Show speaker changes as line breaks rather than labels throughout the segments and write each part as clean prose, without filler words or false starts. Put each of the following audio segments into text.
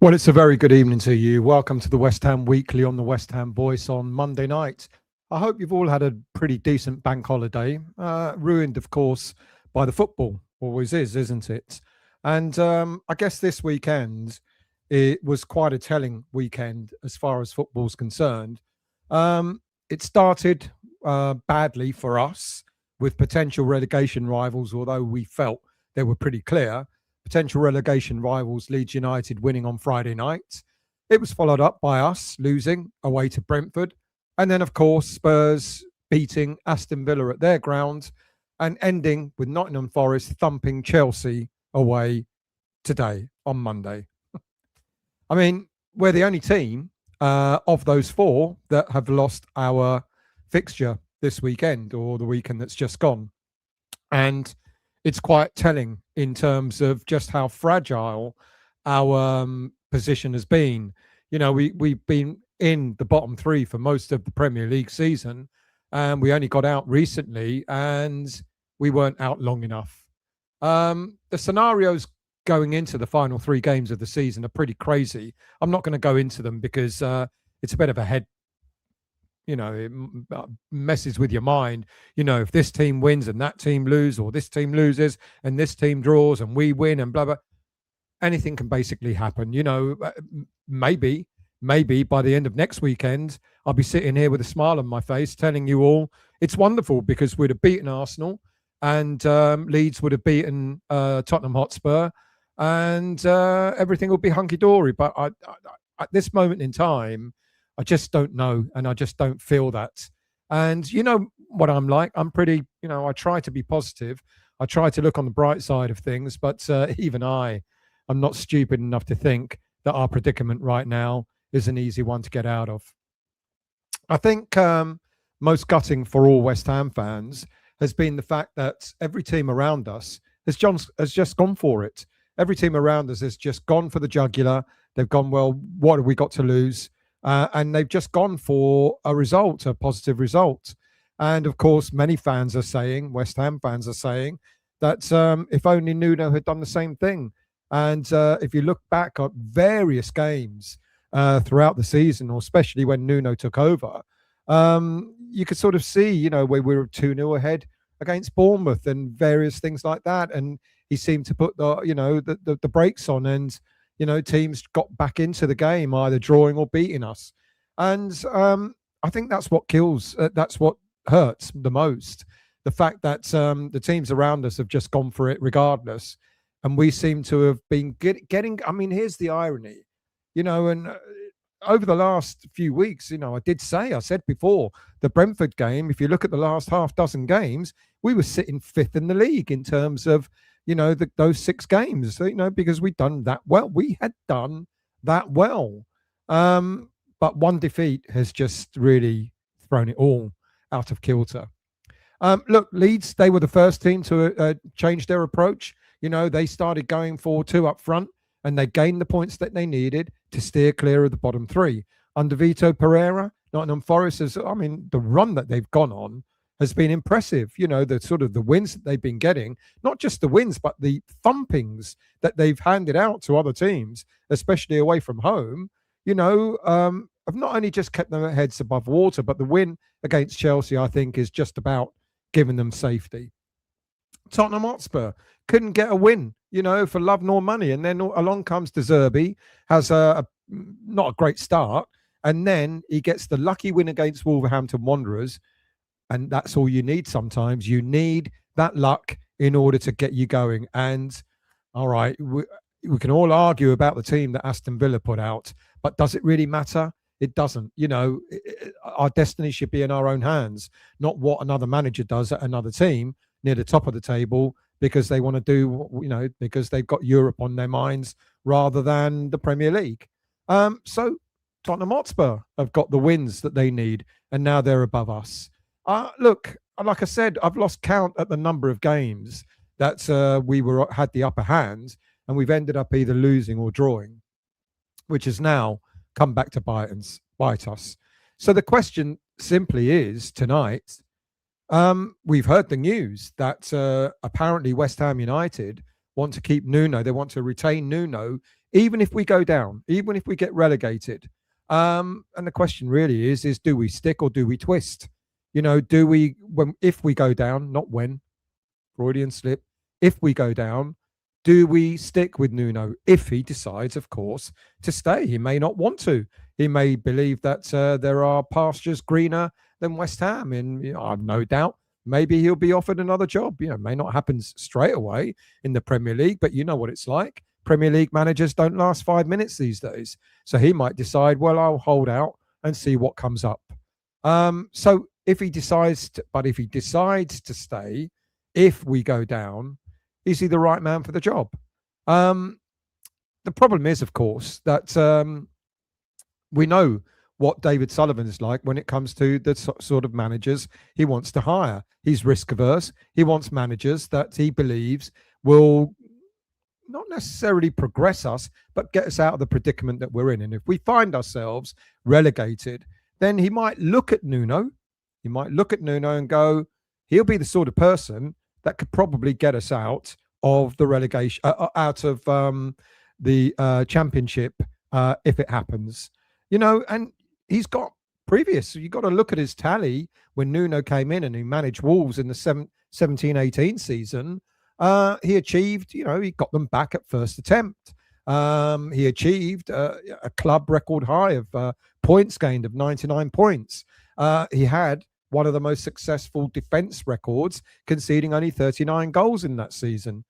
Well, it's a very good evening to you. Welcome to the West Ham Weekly on the West Ham Voice on Monday night. I hope you've all had a pretty decent bank holiday, ruined, of course, by the football. Always is, isn't it? And I guess this weekend, it was quite a telling weekend as far as football's concerned. It started badly for us with potential relegation rivals, although we felt they were pretty clear. Potential relegation rivals Leeds United winning on Friday night. It was followed up by us losing away to Brentford. And then, of course, Spurs beating Aston Villa at their ground and ending with Nottingham Forest thumping Chelsea away today on Monday. I mean, we're the only team of those four that have lost our fixture this weekend or the weekend that's just gone. And it's quite telling in terms of just how fragile our position has been. You know, we've been in the bottom three for most of the Premier League season, and we only got out recently, and we weren't out long enough. The scenarios going into the final three games of the season are pretty crazy. I'm not going to go into them because it's a bit of a head. It messes with your mind. If this team wins and that team loses, or this team loses and this team draws and we win and blah, blah, anything can basically happen. Maybe by the end of next weekend, I'll be sitting here with a smile on my face telling you all it's wonderful because we'd have beaten Arsenal and Leeds would have beaten Tottenham Hotspur and everything will be hunky-dory. But at this moment in time, I just don't know, and I just don't feel that. And you know what I'm like. I'm pretty, I try to be positive. I try to look on the bright side of things, but even I'm not stupid enough to think that our predicament right now is an easy one to get out of. I think most gutting for all West Ham fans has been the fact that every team around us has just gone for it. Every team around us has just gone for the jugular. They've gone, well, what have we got to lose? And they've just gone for a result, a positive result. And of course, many fans are saying, West Ham fans are saying, that if only Nuno had done the same thing. And if you look back at various games throughout the season, or especially when Nuno took over, you could sort of see, where we were 2-0 ahead against Bournemouth and various things like that. And he seemed to put the brakes on, and teams got back into the game, either drawing or beating us. And I think that's what kills, that's what hurts the most. The fact that the teams around us have just gone for it regardless. And we seem to have been getting, I mean, here's the irony, and over the last few weeks, I said before, the Brentford game, if you look at the last half dozen games, we were sitting fifth in the league in terms of those 6 games, because we'd done that well. We had done that well. But one defeat has just really thrown it all out of kilter. Look, Leeds, they were the first team to change their approach. They started going 4-2 up front, and they gained the points that they needed to steer clear of the bottom 3. Under Vito Pereira, Nottingham Forest the run that they've gone on has been impressive. The sort of the wins that they've been getting, not just the wins, but the thumpings that they've handed out to other teams, especially away from home, have not only just kept their heads above water, but the win against Chelsea, I think, is just about giving them safety. Tottenham Hotspur couldn't get a win, for love nor money. And then along comes De Zerbi, has not a great start. And then he gets the lucky win against Wolverhampton Wanderers. And that's all you need sometimes. You need that luck in order to get you going. And all right, we can all argue about the team that Aston Villa put out, but does it really matter? It doesn't. Our destiny should be in our own hands, not what another manager does at another team near the top of the table because they want to do, because they've got Europe on their minds rather than the Premier League. So Tottenham Hotspur have got the wins that they need, and now they're above us. Look, like I said, I've lost count at the number of games that we had the upper hand, and we've ended up either losing or drawing, which has now come back to bite us. So the question simply is tonight, we've heard the news that apparently West Ham United want to keep Nuno. They want to retain Nuno even if we go down, even if we get relegated. And the question really is do we stick or do we twist? Do we, if we go down, not when, Freudian slip, if we go down, do we stick with Nuno if he decides, of course, to stay? He may not want to. He may believe that there are pastures greener than West Ham. And I've no doubt maybe he'll be offered another job. It may not happen straight away in the Premier League, but you know what it's like. Premier League managers don't last 5 minutes these days. So he might decide, well, I'll hold out and see what comes up. So if he decides to stay, if we go down, is he the right man for the job? The problem is, of course, that we know what David Sullivan is like when it comes to the sort of managers he wants to hire. He's risk averse. He wants managers that he believes will not necessarily progress us, but get us out of the predicament that we're in. And if we find ourselves relegated, then he might look at Nuno. He might look at Nuno and go, he'll be the sort of person that could probably get us out of the relegation, out of the championship if it happens. And he's got previous. You've got to look at his tally when Nuno came in and he managed Wolves in the 17-18 season. He achieved, he got them back at first attempt. He achieved a club record high of points gained of 99 points. He had one of the most successful defence records, conceding only 39 goals in that season.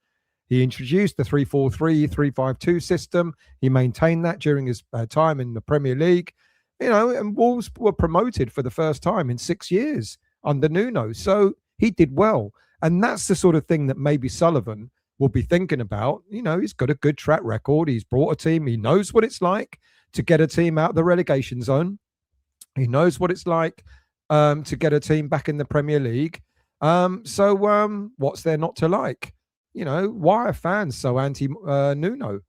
He introduced the 3-4-3, 3-5-2 system. He maintained that during his time in the Premier League. And Wolves were promoted for the first time in 6 years under Nuno. So he did well. And that's the sort of thing that maybe Sullivan will be thinking about. He's got a good track record. He's brought a team. He knows what it's like to get a team out of the relegation zone. He knows what it's like to get a team back in the Premier League. So what's there not to like? Why are fans so anti Nuno?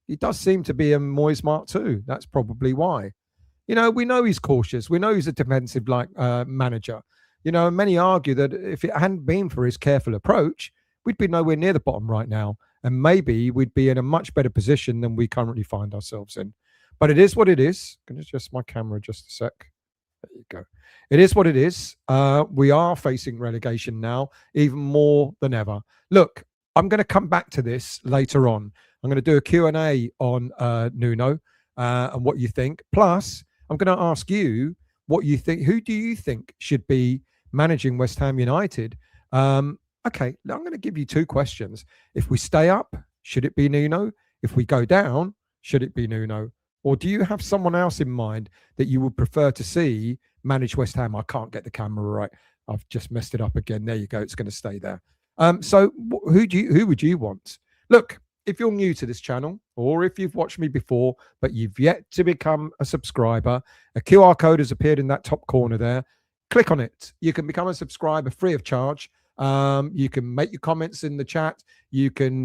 He does seem to be a Moyes Mark too. That's probably why. We know he's cautious. We know he's a defensive manager. And many argue that if it hadn't been for his careful approach, we'd be nowhere near the bottom right now. And maybe we'd be in a much better position than we currently find ourselves in. But it is what it is. Can I adjust my camera just a sec? There you go. It is what it is. We are facing relegation now, even more than ever. Look, I'm going to come back to this later on. I'm going to do a Q&A on Nuno and what you think. Plus, I'm going to ask you what you think. Who do you think should be managing West Ham United? Okay, I'm going to give you two questions. If we stay up, should it be Nuno? If we go down, should it be Nuno? Or do you have someone else in mind that you would prefer to see manage West Ham? I can't get the camera right. I've just messed it up again. There you go. It's going to stay there. So who would you want? Look, if you're new to this channel, or if you've watched me before, but you've yet to become a subscriber, a QR code has appeared in that top corner there. Click on it. You can become a subscriber free of charge. You can make your comments in the chat. You can,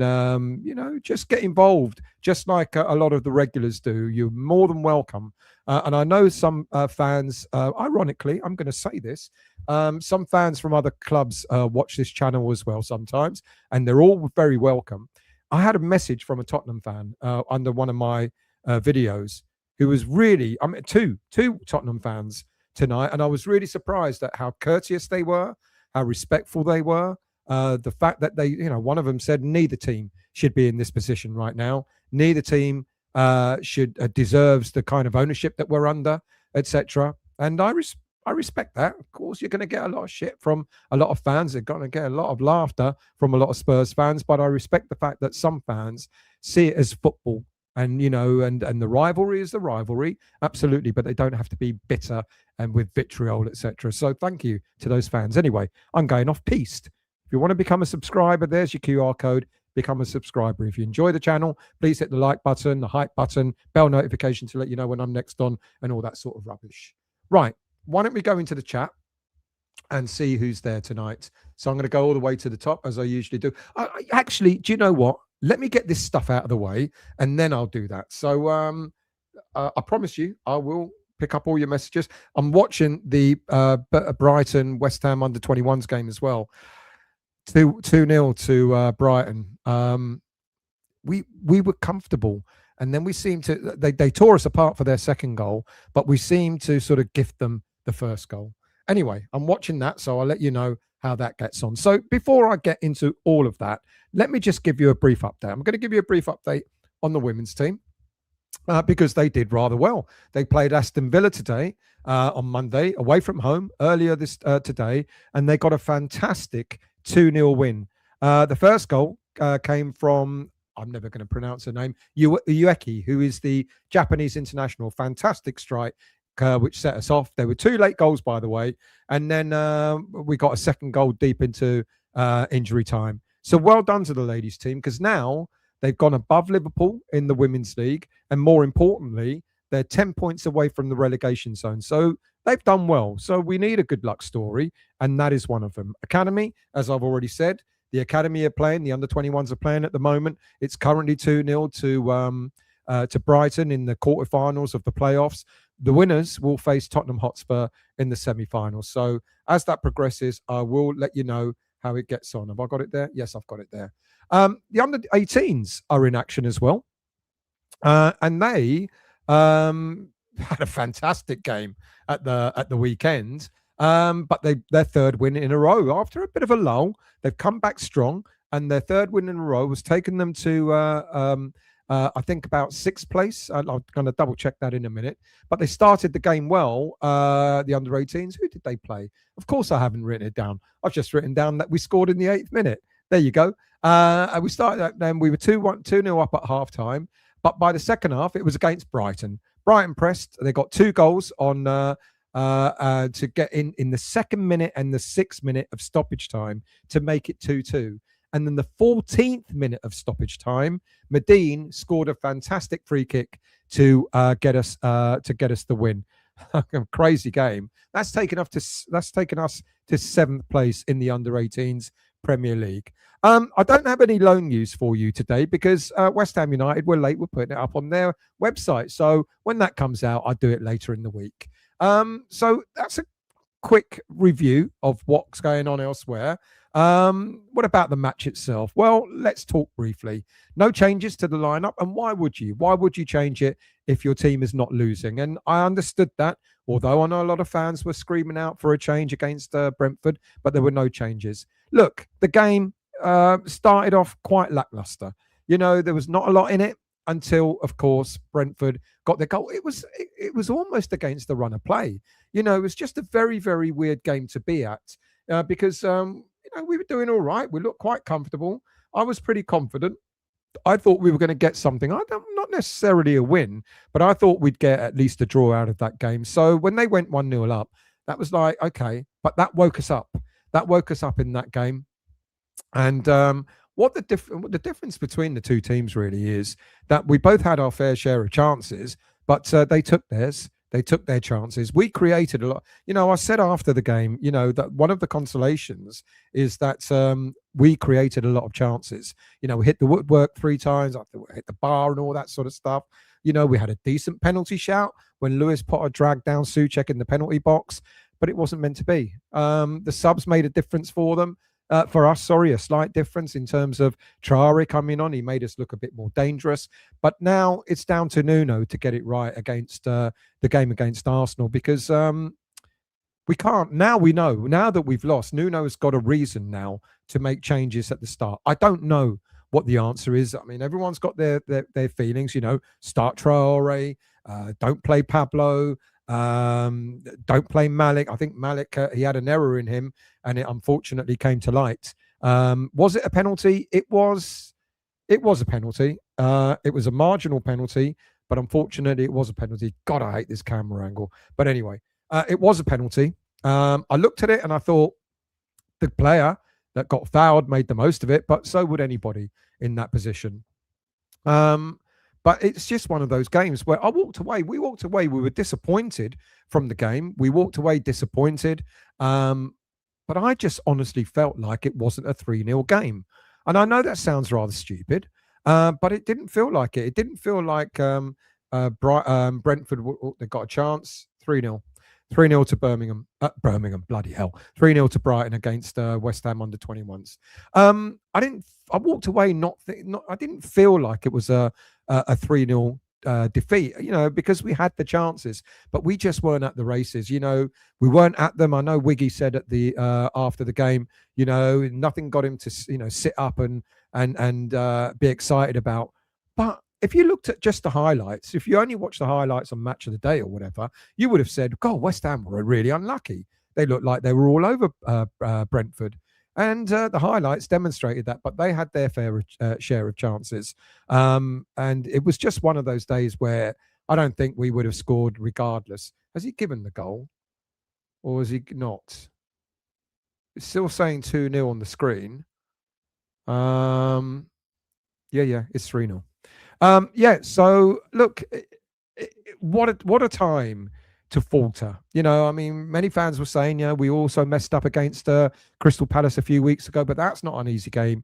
just get involved, just like a lot of the regulars do. You're more than welcome. And I know some fans, ironically, I'm going to say this, some fans from other clubs watch this channel as well sometimes, and they're all very welcome. I had a message from a Tottenham fan under one of my videos who was really, two Tottenham fans tonight, and I was really surprised at how courteous they were, how respectful they were. The fact that they, one of them said neither team should be in this position right now. Neither team deserves the kind of ownership that we're under, etc. And I respect that. Of course, you're going to get a lot of shit from a lot of fans. They're going to get a lot of laughter from a lot of Spurs fans. But I respect the fact that some fans see it as football. And, and the rivalry is the rivalry. Absolutely. But they don't have to be bitter and with vitriol, etc. So thank you to those fans. Anyway, I'm going off piste. If you want to become a subscriber, there's your QR code. Become a subscriber. If you enjoy the channel, please hit the like button, the hype button, bell notification to let you know when I'm next on, and all that sort of rubbish. Right. Why don't we go into the chat and see who's there tonight? So I'm going to go all the way to the top, as I usually do. Actually, do you know what? Let me get this stuff out of the way, and then I'll do that. So I promise you, I will pick up all your messages. I'm watching the Brighton West Ham under-21s game as well. 2-0 to Brighton. We were comfortable, And then we seem to, they tore us apart for their second goal, but we seem to sort of gift them the first goal. Anyway, I'm watching that, so I'll let you know how that gets on. So before I get into all of that, let me just give you a brief update. I'm going to give you a brief update on the women's team because they did rather well. They played Aston Villa today on Monday, away from home, earlier this today, and they got a fantastic 2-0 win. The first goal came from, I'm never going to pronounce her name, Ueki, who is the Japanese international. Fantastic strike, which set us off. There were 2 late goals, by the way, and then we got a second goal deep into injury time. So well done to the ladies team, because now they've gone above Liverpool in the Women's League, and more importantly, they're 10 points away from the relegation zone. So they've done well. So we need a good luck story, and that is one of them. Academy, as I've already said, the Academy are playing, the under-21s are playing at the moment. It's currently 2-0 to Brighton in the quarterfinals of the playoffs. The winners will face Tottenham Hotspur in the semi-finals. So as that progresses, I will let you know how it gets on. Have I got it there? Yes, I've got it there. The under-18s are in action as well. And they had a fantastic game at the weekend. But their third win in a row after a bit of a lull. They've come back strong, and their third win in a row was taken them to I think about 6th place. I'm going to double check that in a minute. But they started the game well. The under-18s. Who did they play? Of course, I haven't written it down. I've just written down that we scored in the 8th minute. There you go. And we started. Then we were 2-0 up at half-time. But by the second half, it was against Brighton. Brighton pressed. They got 2 goals on to get in the 2nd minute and the 6th minute of stoppage time to make it 2-2. And then the 14th minute of stoppage time, Medine scored a fantastic free kick to get us the win. Crazy game. That's taken us to 7th place in the under-18s Premier League. I don't have any loan news for you today because West Ham United were late. We're putting it up on their website. So when that comes out, I'll do it later in the week. So that's a quick review of what's going on elsewhere. What about the match itself? Well, let's talk briefly. No changes to the lineup. And why would you? Why would you change it if your team is not losing? And I understood that, although I know a lot of fans were screaming out for a change against Brentford, but there were no changes. Look, the game started off quite lackluster. You know, there was not a lot in it until, of course, Brentford got their goal. It was almost against the run of play. You know, it was just a very, very weird game to be at because we were doing all right. We looked quite comfortable. I was pretty confident. I thought we were going to get something. Not necessarily a win, but I thought we'd get at least a draw out of that game. So when they went 1-0 up, that was like, okay, but that woke us up. That woke us up in that game. And what the difference between the two teams really is that we both had our fair share of chances, but they took theirs. They took their chances. We created a lot. You know, I said after the game, you know, that one of the consolations is that we created a lot of chances. You know, we hit the woodwork 3 times, I hit the bar and all that sort of stuff. You know, we had a decent penalty shout when Lewis Potter dragged down Souček in the penalty box, but it wasn't meant to be. The subs made a difference for them. For us, a slight difference in terms of Traore coming on. He made us look a bit more dangerous. But now it's down to Nuno to get it right against the game against Arsenal because we can't. Now we know. Now that we've lost, Nuno's got a reason now to make changes at the start. I don't know what the answer is. I mean, everyone's got their feelings. You know, start Traore, don't play Pablo. Don't play Malik. I think Malik, he had an error in him and it unfortunately came to light. Was it a penalty? It was a penalty. It was a marginal penalty, but unfortunately it was a penalty. God, I hate this camera angle. But anyway, it was a penalty. I looked at it and I thought the player that got fouled made the most of it, but so would anybody in that position. But it's just one of those games where I walked away. We walked away. We were disappointed from the game. We walked away disappointed. But I just honestly felt like it wasn't a 3-0 game. And I know that sounds rather stupid, but it didn't feel like it. It didn't feel like Brentford, they got a chance, 3-0. 3-0 to Birmingham. Birmingham, bloody hell. 3-0 to Brighton against West Ham under 21s. I walked away I didn't feel like it was a 3-0 defeat, because we had the chances, but we just weren't at the races. We weren't at them. I know Wiggy said at the after the game, nothing got him to sit up and be excited about. But if you looked at just the highlights, if you only watched the highlights on Match of the Day or whatever, you would have said, God, West Ham were really unlucky. They looked like they were all over Brentford. And the highlights demonstrated that, but they had their fair share of chances. And it was just one of those days where I don't think we would have scored regardless. Has he given the goal? Or is he not? It's still saying 2-0 on the screen. Yeah, it's 3-0. So look, what a time to falter. Many fans were saying, we also messed up against Crystal Palace a few weeks ago, but that's not an easy place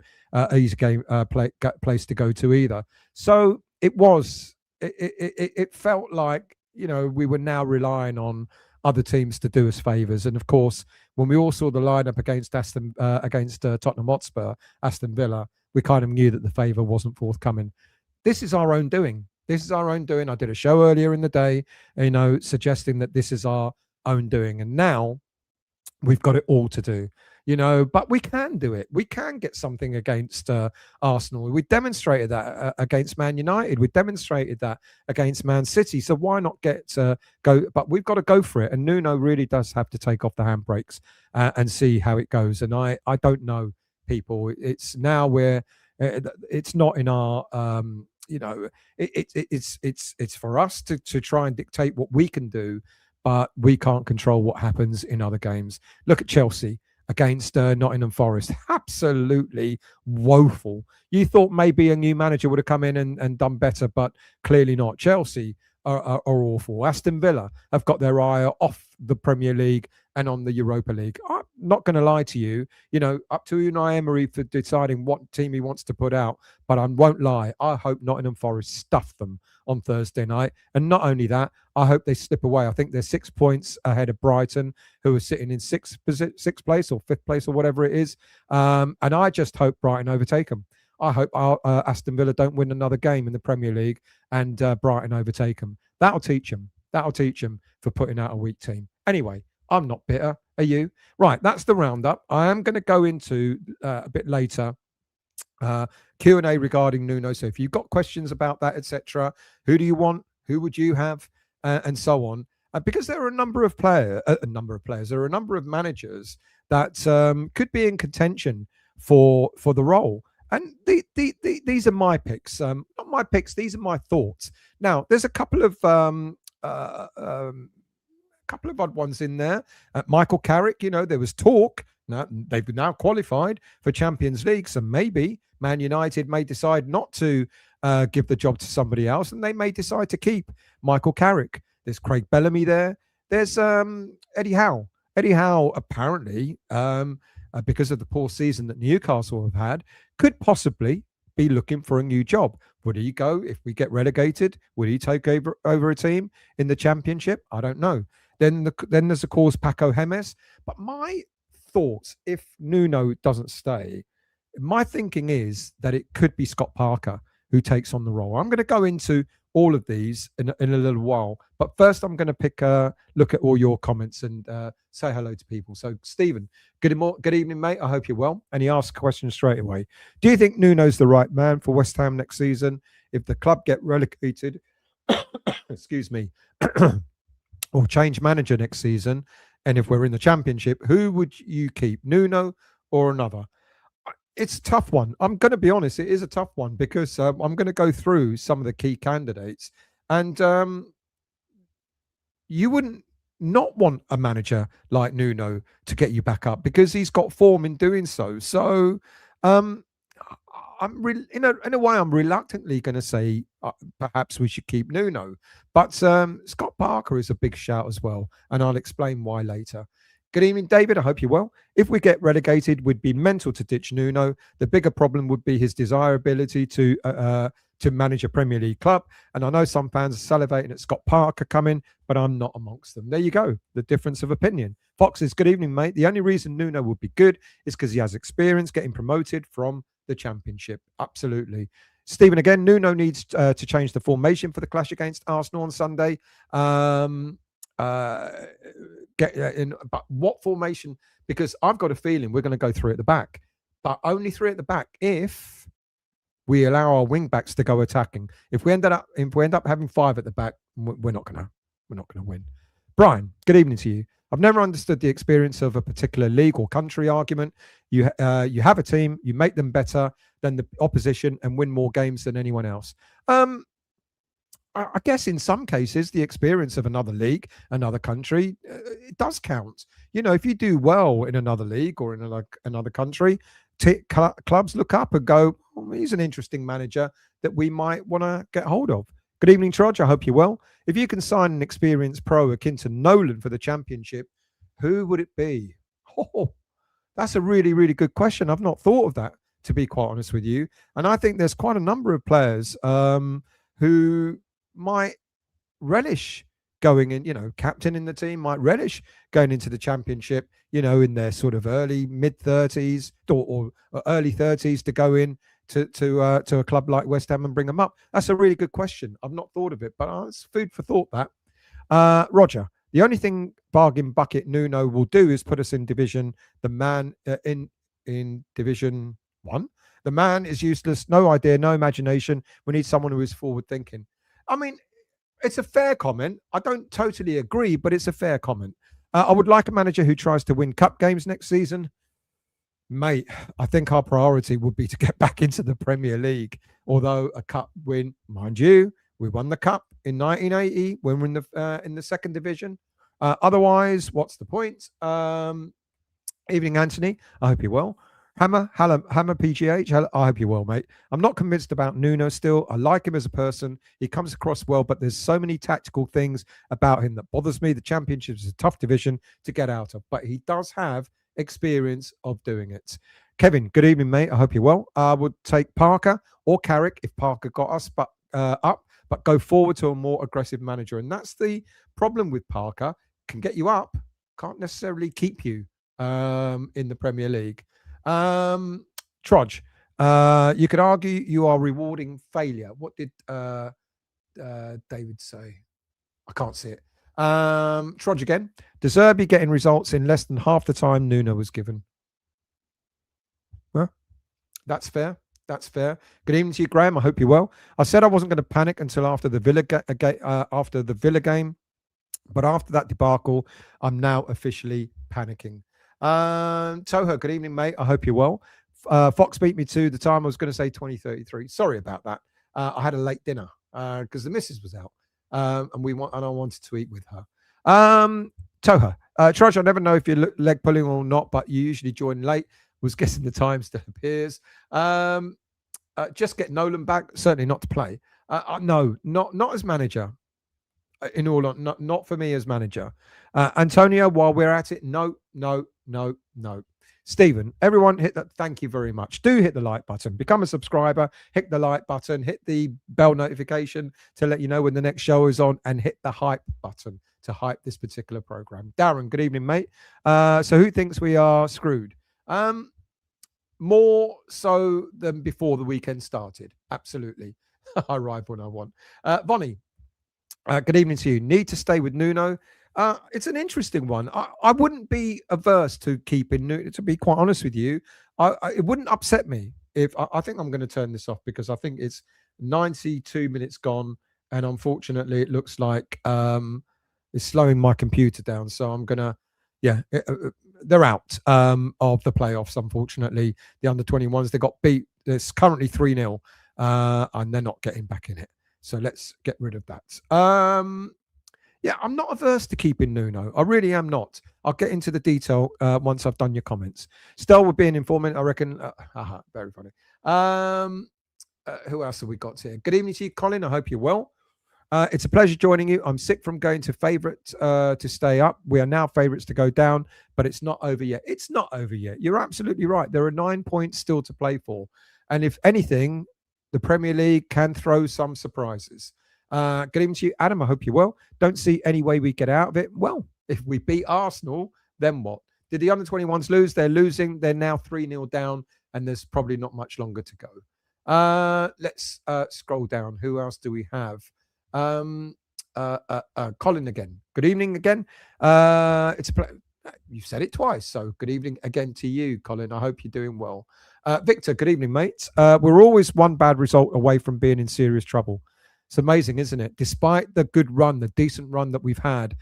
to go to either. So it felt like, we were now relying on other teams to do us favours. And of course, when we all saw the lineup against Tottenham Hotspur, Aston Villa, we kind of knew that the favour wasn't forthcoming. This is our own doing. I did a show earlier in the day, suggesting that this is our own doing. And now we've got it all to do, but we can do it. We can get something against Arsenal. We demonstrated that against Man United. We demonstrated that against Man City. So why not go? But we've got to go for it. And Nuno really does have to take off the handbrakes and see how it goes. And I don't know, people. It's now where it's not in our it's for us to try and dictate what we can do, but we can't control what happens in other games. Look at Chelsea against Nottingham Forest. Absolutely woeful. You thought maybe a new manager would have come in and done better, but clearly not. Chelsea are awful. Aston Villa have got their eye off the Premier League and on the Europa League. I'm not going to lie to you, up to Unai Emery for deciding what team he wants to put out. But I won't lie. I hope Nottingham Forest stuff them on Thursday night. And not only that, I hope they slip away. I think they're 6 points ahead of Brighton, who are sitting in sixth place or fifth place or whatever it is. And I just hope Brighton overtake them. I hope Aston Villa don't win another game in the Premier League and Brighton overtake them. That'll teach them. That'll teach them for putting out a weak team. Anyway, I'm not bitter. Are you? Right, that's the roundup. I am going to go into a bit later Q&A regarding Nuno. So if you've got questions about that, etc., who do you want? Who would you have? And so on. Because there are a number of players. There are a number of managers that could be in contention for the role. And these are my picks. Not my picks. These are my thoughts. Now, there's a couple of odd ones in there. Michael Carrick, there was talk. Now, they've now qualified for Champions League, so maybe Man United may decide not to give the job to somebody else, and they may decide to keep Michael Carrick. There's Craig Bellamy there. There's Eddie Howe. Eddie Howe, apparently, because of the poor season that Newcastle have had, could possibly be looking for a new job. Would he go if we get relegated? Would he take over a team in the Championship? I don't know. Then there's, of course, Paco Gemes. But my thoughts, if Nuno doesn't stay, my thinking is that it could be Scott Parker who takes on the role. I'm going to go into all of these in a little while. But first, I'm going to look at all your comments and say hello to people. So, Stephen, good evening, mate. I hope you're well. And he asked a question straight away. Do you think Nuno's the right man for West Ham next season? If the club get relegated, excuse me, or change manager next season, and if we're in the Championship, who would you keep, Nuno or another? It's a tough one. I'm going to be honest. It is a tough one because I'm going to go through some of the key candidates, and you wouldn't not want a manager like Nuno to get you back up because he's got form in doing so. So in a way, I'm reluctantly going to say perhaps we should keep Nuno, but Scott Parker is a big shout as well, and I'll explain why later. Good evening, David. I hope you're well. If we get relegated, we'd be mental to ditch Nuno. The bigger problem would be his desirability to manage a Premier League club. And I know some fans are salivating at Scott Parker coming, but I'm not amongst them. There you go. The difference of opinion. Fox says, good evening, mate. The only reason Nuno would be good is because he has experience getting promoted from the Championship. Absolutely. Stephen, again, Nuno needs to change the formation for the clash against Arsenal on Sunday. But what formation? Because I've got a feeling we're going to go three at the back, but only three at the back if we allow our wing backs to go attacking. If we end up having five at the back, we're not gonna win. Brian, good evening to you. I've never understood the experience of a particular league or country argument. You have a team, you make them better than the opposition and win more games than anyone else. I guess in some cases, the experience of another league, another country, it does count. You know, if you do well in another league or in another country, clubs look up and go, oh, he's an interesting manager that we might want to get hold of. Good evening, Trudge. I hope you're well. If you can sign an experienced pro akin to Nolan for the Championship, who would it be? Oh, that's a really, really good question. I've not thought of that, to be quite honest with you. And I think there's quite a number of players who might relish going in, you know, captain in the team might relish going into the Championship, you know, in their sort of mid 30s or early 30s to go in to a club like West Ham and bring them up. That's a really good question. I've not thought of it, but it's food for thought, that. Roger, the only thing bargain bucket Nuno will do is put us in division. The man in Division 1. The man is useless. No idea, no imagination. We need someone who is forward thinking. I mean, it's a fair comment. I don't totally agree, but it's a fair comment. I would like a manager who tries to win cup games next season. Mate, I think our priority would be to get back into the Premier League. Although a cup win, mind you, we won the cup in 1980 when we're in the second division. Otherwise, what's the point? Evening, Anthony. I hope you're well. Hammer PGH, I hope you're well, mate. I'm not convinced about Nuno still. I like him as a person. He comes across well, but there's so many tactical things about him that bothers me. The Championship is a tough division to get out of, but he does have experience of doing it. Kevin, good evening, mate. I hope you're well. I would take Parker or Carrick if Parker got us up, but go forward to a more aggressive manager. And that's the problem with Parker. Can get you up, can't necessarily keep you in the Premier League. Trudge, you could argue you are rewarding failure. What did David say? I can't see it. Trudge again. De Zerbi getting results in less than half the time Nuno was given. Huh? That's fair. That's fair. Good evening to you, Graham. I hope you're well. I said I wasn't going to panic until after the Villa game, but after that debacle, I'm now officially panicking. Toho, good evening, mate. I hope you're well. Fox beat me to the time I was going to say 2033. Sorry about that. I had a late dinner because the missus was out, and I wanted to eat with her. Toho, Trudge, I never know if you're leg pulling or not, but you usually join late. Was guessing the time still appears. Just get Nolan back. Certainly not to play. No, not as manager. In all, not for me as manager. Antonio, while we're at it, no. Stephen, everyone hit that. Thank you very much. Do hit the like button. Become a subscriber. Hit the like button. Hit the bell notification to let you know when the next show is on, and hit the hype button to hype this particular program. Darren, good evening, mate. So who thinks we are screwed? More so than before the weekend started. Absolutely. I arrive when I want. Bonnie, good evening to you. Need to stay with Nuno. It's an interesting one. I wouldn't be averse to keeping Nuno, to be quite honest with you. It wouldn't upset me if I think I'm going to turn this off because I think it's 92 minutes gone, and unfortunately it looks like it's slowing my computer down. So I'm going to, they're out of the playoffs, unfortunately. The under-21s, they got beat. It's currently 3-0, and they're not getting back in it. So let's get rid of that. I'm not averse to keeping Nuno. I really am not. I'll get into the detail once I've done your comments. Still, with being informant, I reckon. Very funny. Who else have we got here? Good evening to you, Colin. I hope you're well. It's a pleasure joining you. I'm sick from going to favourite to stay up. We are now favourites to go down, but it's not over yet. It's not over yet. You're absolutely right. There are 9 points still to play for. And if anything, the Premier League can throw some surprises. Good evening to you, Adam. I hope you're well. Don't see any way we get out of it. Well, if we beat Arsenal, then what? Did the under-21s lose? They're losing. They're now 3-0 down, and there's probably not much longer to go. Let's scroll down. Who else do we have? Colin again. Good evening again. It's a you said it twice, so good evening again to you, Colin. I hope you're doing well. Victor, good evening, mate. We're always one bad result away from being in serious trouble. It's amazing, isn't it? Despite the good run, the decent run that we've had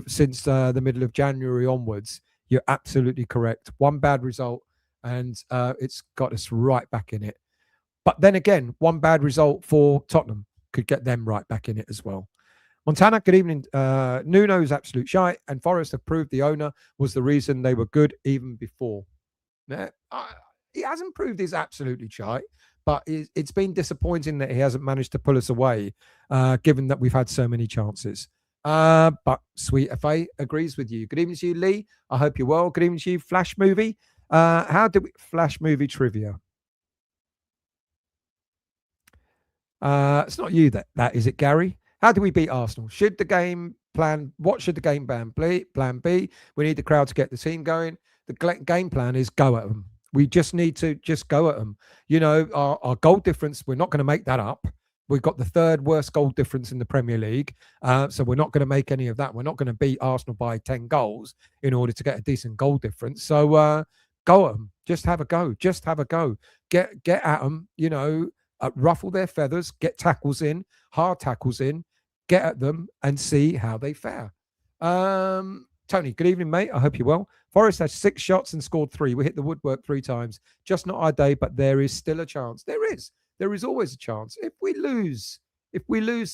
since the middle of January onwards, you're absolutely correct. One bad result, and it's got us right back in it. But then again, one bad result for Tottenham could get them right back in it as well. Montana, good evening. Nuno is absolute shite, and Forest have proved the owner was the reason they were good even before. He hasn't proved he's absolutely shite, but it's been disappointing that he hasn't managed to pull us away, given that we've had so many chances. But Sweet FA agrees with you. Good evening to you, Lee. I hope you're well. Good evening to you, Flash Movie. How did we Flash Movie trivia? It's not you that is it, Gary? How do we beat Arsenal? Should the game plan? What should the game plan be? Plan B. We need the crowd to get the team going. The game plan is go at them. We just need to just go at them. You know, our goal difference, we're not going to make that up. We've got the third worst goal difference in the Premier League. So we're not going to make any of that. We're not going to beat Arsenal by 10 goals in order to get a decent goal difference. So go at them. Just have a go. Just have a go. Get at them, you know, ruffle their feathers, get tackles in, hard tackles in, get at them and see how they fare. Tony, good evening, mate. I hope you're well. Forest has 6 shots and scored 3. We hit the woodwork 3 times. Just not our day, but there is still a chance. There is always a chance. If we lose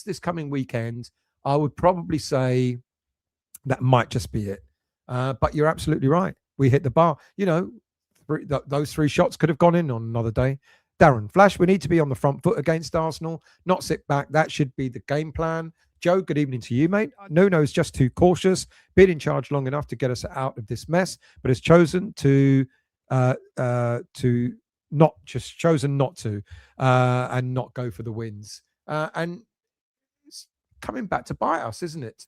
this coming weekend, I would probably say that might just be it. But you're absolutely right. We hit the bar. You know, those 3 shots could have gone in on another day. Darren, Flash, we need to be on the front foot against Arsenal, not sit back. That should be the game plan. Joe, good evening to you, mate. Nuno's just too cautious, been in charge long enough to get us out of this mess, but has chosen not to and not go for the wins. And it's coming back to bite us, isn't it?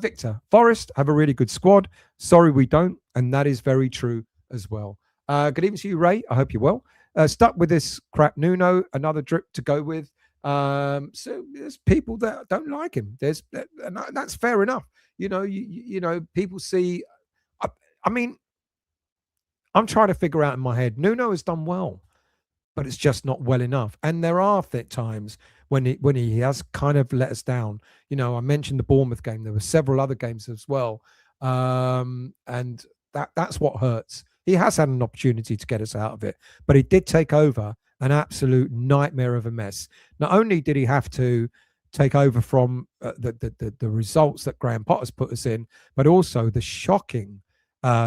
Victor, Forest have a really good squad. Sorry we don't, and that is very true as well. Good evening to you, Ray. I hope you're well. Stuck with this crap Nuno, another drip to go with. So there's people that don't like him. And that's fair enough. You know, people see. I mean, I'm trying to figure out in my head. Nuno has done well, but it's just not well enough. And there are times when he has kind of let us down. You know, I mentioned the Bournemouth game. There were several other games as well, and that's what hurts. He has had an opportunity to get us out of it, but he did take over an absolute nightmare of a mess. Not only did he have to take over from the results that Graham Potter's put us in, but also the shocking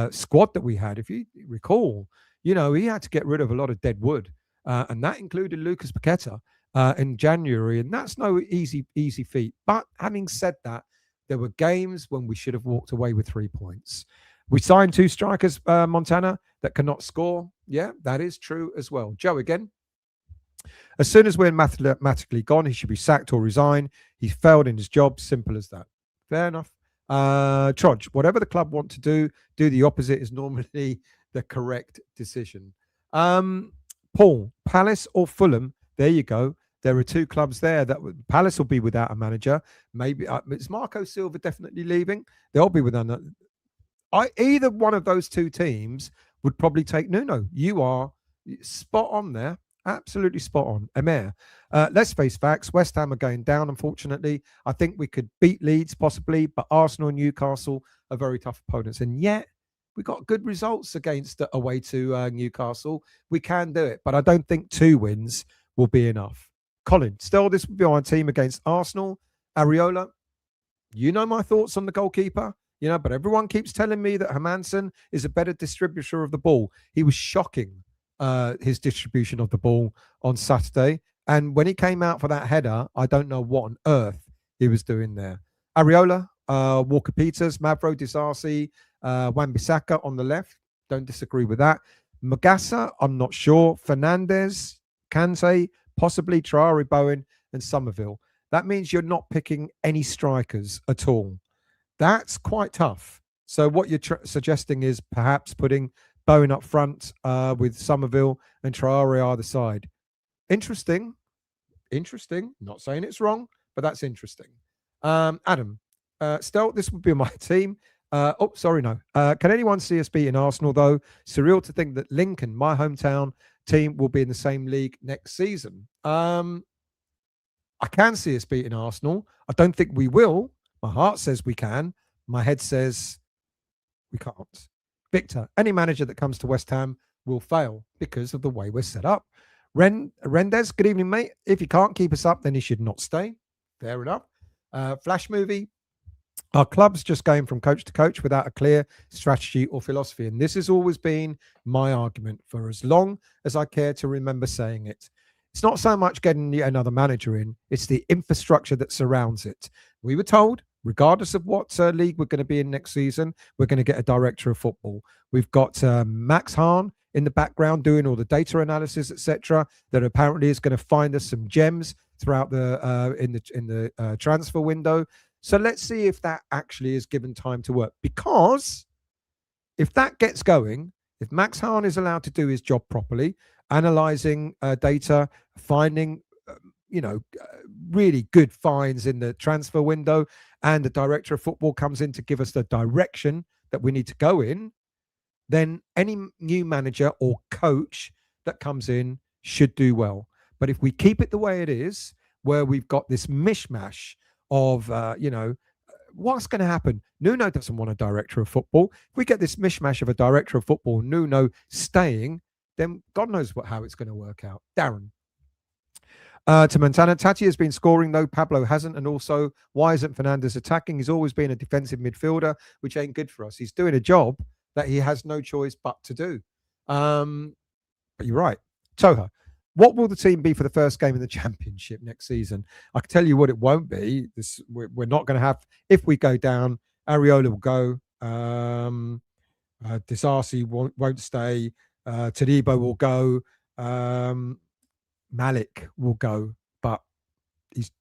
squad that we had. If you recall, you know, he had to get rid of a lot of dead wood, and that included Lucas Paqueta in January, and that's no easy feat. But having said that, there were games when we should have walked away with 3 points. We signed 2 strikers, Montana, that cannot score. Yeah, that is true as well. Joe again. As soon as we're mathematically gone, he should be sacked or resign. He's failed in his job. Simple as that. Fair enough. Trudge, whatever the club want to do the opposite is normally the correct decision. Paul, Palace or Fulham? There you go. There are 2 clubs there that Palace will be without a manager. Maybe is Marco Silva definitely leaving? They'll be without. Either one of those 2 teams would probably take Nuno. You are spot on there. Absolutely spot on. Emir, let's face facts. West Ham are going down, unfortunately. I think we could beat Leeds possibly, but Arsenal and Newcastle are very tough opponents. And yet, we got good results against away to Newcastle. We can do it, but I don't think 2 wins will be enough. Colin, still this will be our team against Arsenal. Areola, you know my thoughts on the goalkeeper. You know, but everyone keeps telling me that Hermansen is a better distributor of the ball. He was shocking, his distribution of the ball on Saturday. And when he came out for that header, I don't know what on earth he was doing there. Areola, Walker Peters, Mavro, Disarcy, Wan-Bissaka on the left. Don't disagree with that. Magassa, I'm not sure. Fernandez, Kante, possibly Traore, Bowen, and Somerville. That means you're not picking any strikers at all. That's quite tough. So what you're suggesting is perhaps putting Bowen up front with Somerville and Traore either side. Interesting. Interesting. Not saying it's wrong, but that's interesting. Adam, Stel, this would be my team. No. Can anyone see us beating Arsenal, though? Surreal to think that Lincoln, my hometown team, will be in the same league next season. I can see us beating Arsenal. I don't think we will. My heart says we can. My head says we can't. Victor, any manager that comes to West Ham will fail because of the way we're set up. Rendez, good evening, mate. If he can't keep us up, then he should not stay. Fair enough. Flash movie. Our club's just going from coach to coach without a clear strategy or philosophy. And this has always been my argument for as long as I care to remember saying it. It's not so much getting yet another manager in, it's the infrastructure that surrounds it. We were told, regardless of what league we're going to be in next season, we're going to get a director of football. We've got Max Hahn in the background doing all the data analysis, etc., that apparently is going to find us some gems throughout the in the transfer window. So let's see if that actually is given time to work. Because if that gets going, if Max Hahn is allowed to do his job properly, analyzing data, finding, really good finds in the transfer window, and the director of football comes in to give us the direction that we need to go in, then any new manager or coach that comes in should do well. But if we keep it the way it is, where we've got this mishmash of, what's going to happen? Nuno doesn't want a director of football. If we get this mishmash of a director of football, Nuno staying, then God knows how it's going to work out. Darren. To Montana, Tati has been scoring, though Pablo hasn't. And also, why isn't Fernandez attacking? He's always been a defensive midfielder, which ain't good for us. He's doing a job that he has no choice but to do. But you're right. Toha, what will the team be for the first game in the championship next season? I can tell you what it won't be. We're not going to have, if we go down, Areola will go. Disarcy won't stay. Tadibo will go. Malik will go, but he's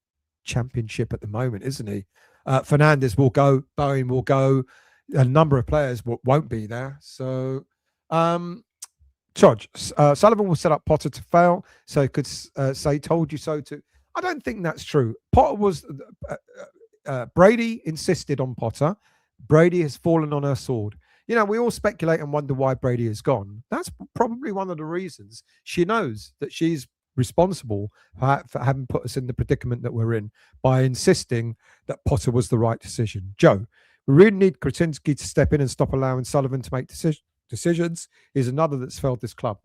championship at the moment, isn't he? Fernandez will go. Bowen will go. A number of players won't be there. So, Sullivan will set up Potter to fail, so he could say "told you so" to. I don't think that's true. Potter was Brady insisted on Potter. Brady has fallen on her sword. We all speculate and wonder why Brady is gone. That's probably one of the reasons. She knows that she's responsible for having put us in the predicament that we're in by insisting that Potter was the right decision. Joe, we really need Kretinsky to step in and stop allowing Sullivan to make decisions. He's another that's failed this club.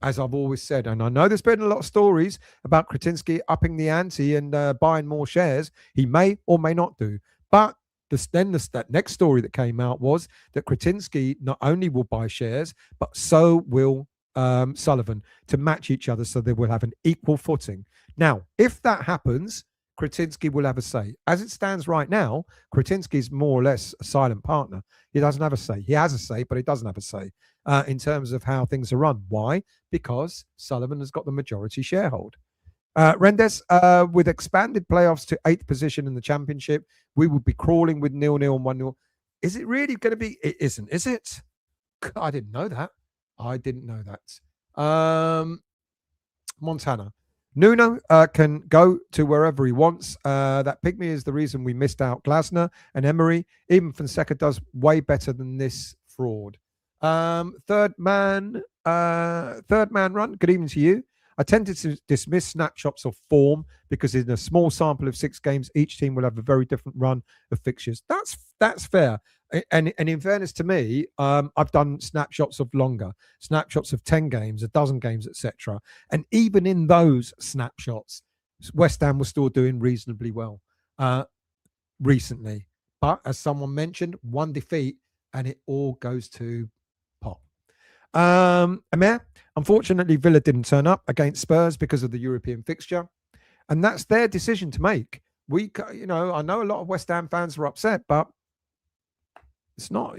As I've always said, and I know there's been a lot of stories about Kretinsky upping the ante and buying more shares. He may or may not do. But that next story that came out was that Kretinsky not only will buy shares, but so will Sullivan, to match each other so they will have an equal footing. Now, if that happens, Kretinsky will have a say. As it stands right now, Kretinsky is more or less a silent partner. He doesn't have a say. He has a say, but he doesn't have a say in terms of how things are run. Why? Because Sullivan has got the majority sharehold. Rendez, with expanded playoffs to 8th position in the championship, we will be crawling with 0-0 and 1-0. Is it really going to be? It isn't, is it? I didn't know that. Montana. Nuno can go to wherever he wants. That pygmy is the reason we missed out Glasner and Emery. Even Fonseca does way better than this fraud. Third man run. Good evening to you. I tend to dismiss snapshots of form because in a small sample of 6 games, each team will have a very different run of fixtures. That's fair. And in fairness to me, I've done snapshots of longer, snapshots of 10 games, a dozen games, etc. And even in those snapshots, West Ham was still doing reasonably well recently. But as someone mentioned, 1 defeat and it all goes to pot. Amir, unfortunately, Villa didn't turn up against Spurs because of the European fixture. And that's their decision to make. I know a lot of West Ham fans are upset, but it's not,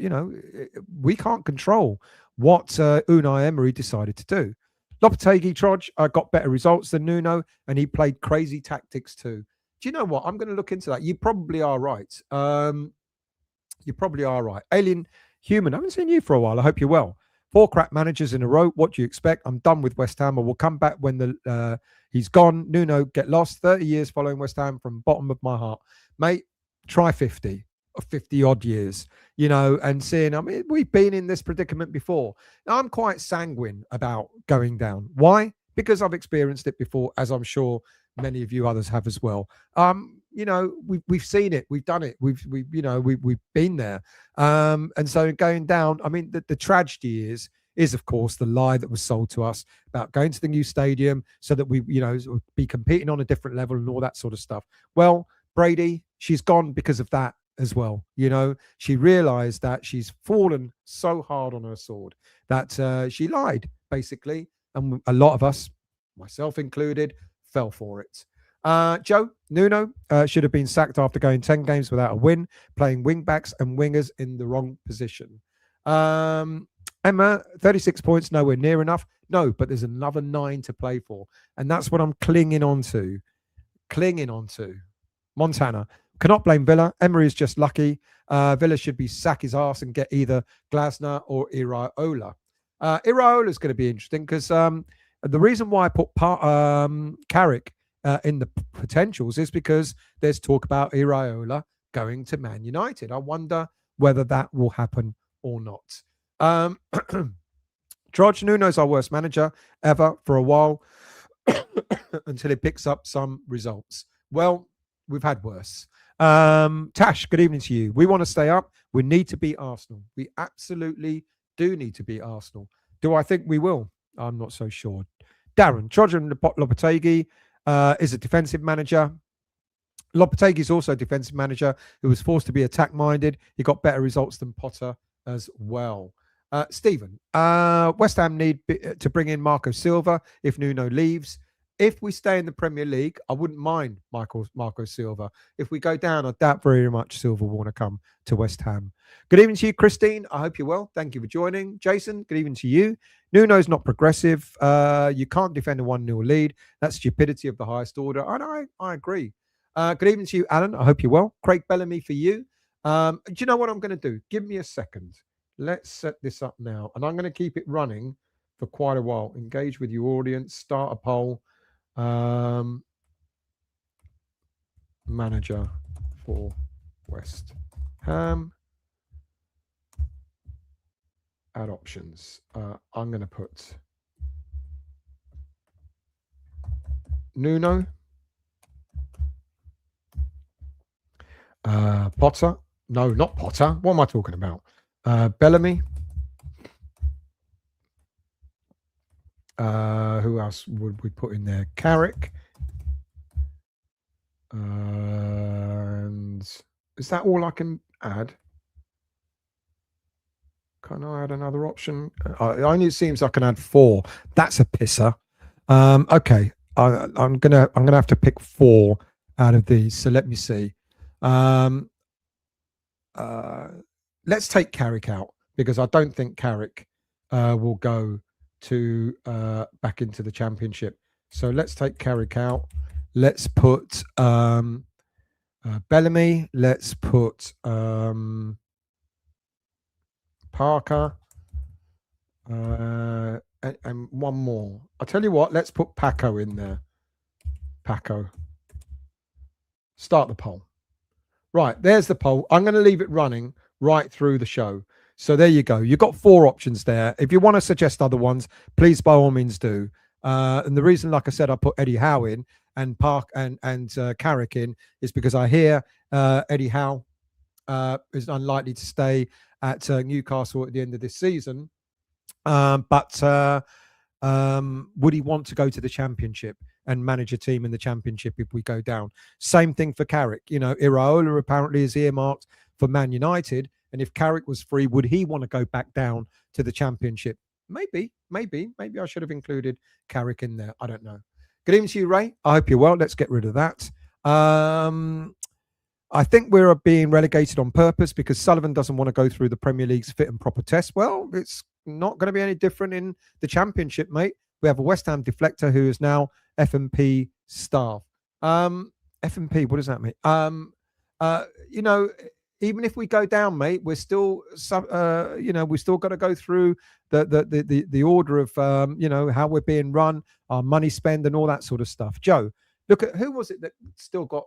we can't control what Unai Emery decided to do. Lopetegui Trodge got better results than Nuno, and he played crazy tactics too. Do you know what? I'm going to look into that. You probably are right. You probably are right. Alien Human, I haven't seen you for a while. I hope you're well. 4 crap managers in a row. What do you expect? I'm done with West Ham. I will come back when he's gone. Nuno, get lost. 30 years following West Ham from bottom of my heart. Mate, try 50 or 50 odd years, and seeing, I mean, we've been in this predicament before. Now, I'm quite sanguine about going down. Why? Because I've experienced it before, as I'm sure many of you others have as well. We've seen it, we've done it, we've been there. And so going down, I mean, the tragedy is of course the lie that was sold to us about going to the new stadium so that we, be competing on a different level and all that sort of stuff. Well, Brady, she's gone because of that as well. She realized that she's fallen so hard on her sword that she lied, basically. And a lot of us, myself included, fell for it. Joe, Nuno should have been sacked after going 10 games without a win, playing wing backs and wingers in the wrong position. Emma, 36 points, nowhere near enough. No, but there's another 9 to play for. And that's what I'm clinging on to. Montana. Cannot blame Villa. Emery is just lucky. Villa should be sack his ass and get either Glasner or Iraola. Iraola is going to be interesting because the reason why I put Carrick in the potentials is because there's talk about Iraola going to Man United. I wonder whether that will happen or not. George Nuno's our worst manager ever for a while until he picks up some results. Well, we've had worse. Tash, good evening to you. We want to stay up. We need to beat Arsenal. We absolutely do need to beat Arsenal. Do I think we will? I'm not so sure. Darren, Trojan Lopetegui is a defensive manager. Lopetegui is also a defensive manager who was forced to be attack-minded. He got better results than Potter as well. Stephen, West Ham need to bring in Marco Silva if Nuno leaves. If we stay in the Premier League, I wouldn't mind Marco Silva. If we go down, I doubt very much Silva will want to come to West Ham. Good evening to you, Christine. I hope you're well. Thank you for joining. Jason, good evening to you. Nuno's not progressive. You can't defend a 1-0 lead. That's stupidity of the highest order. And I agree. Good evening to you, Alan. I hope you're well. Craig Bellamy for you. Do you know what I'm going to do? Give me a second. Let's set this up now. And I'm going to keep it running for quite a while. Engage with your audience. Start a poll. Manager for West Ham. Add options. I'm going to put Nuno, Potter. No, not Potter. What am I talking about? Bellamy. Who else would we put in there? Carrick. And is that all I can add? Can I add another option? It only seems I can add 4. That's a pisser. Okay, I'm gonna have to pick 4 out of these. So let me see. Let's take Carrick out because I don't think Carrick will go to back into the Championship. So let's take Carrick out. Let's put Bellamy. Let's put Parker. And one more. I'll tell you what, let's put Paco in there. Paco. Start the poll. Right, there's the poll. I'm going to leave it running right through the show. So there you go. You've got 4 options there. If you want to suggest other ones, please by all means do. And the reason, like I said, I put Eddie Howe in and Carrick in is because I hear Eddie Howe is unlikely to stay at Newcastle at the end of this season. But would he want to go to the Championship and manage a team in the Championship if we go down? Same thing for Carrick. Iraola apparently is earmarked for Man United. And if Carrick was free, would he want to go back down to the Championship? Maybe I should have included Carrick in there. I don't know. Good evening to you, Ray. I hope you're well. Let's get rid of that. I think we're being relegated on purpose because Sullivan doesn't want to go through the Premier League's fit and proper test. Well, it's not going to be any different in the Championship, mate. We have a West Ham deflector who is now F&P staff. F&P, what does that mean? You know, even if we go down, mate, we're still, we still got to go through the order of, how we're being run, our money spend, and all that sort of stuff. Joe, look at who was it that still got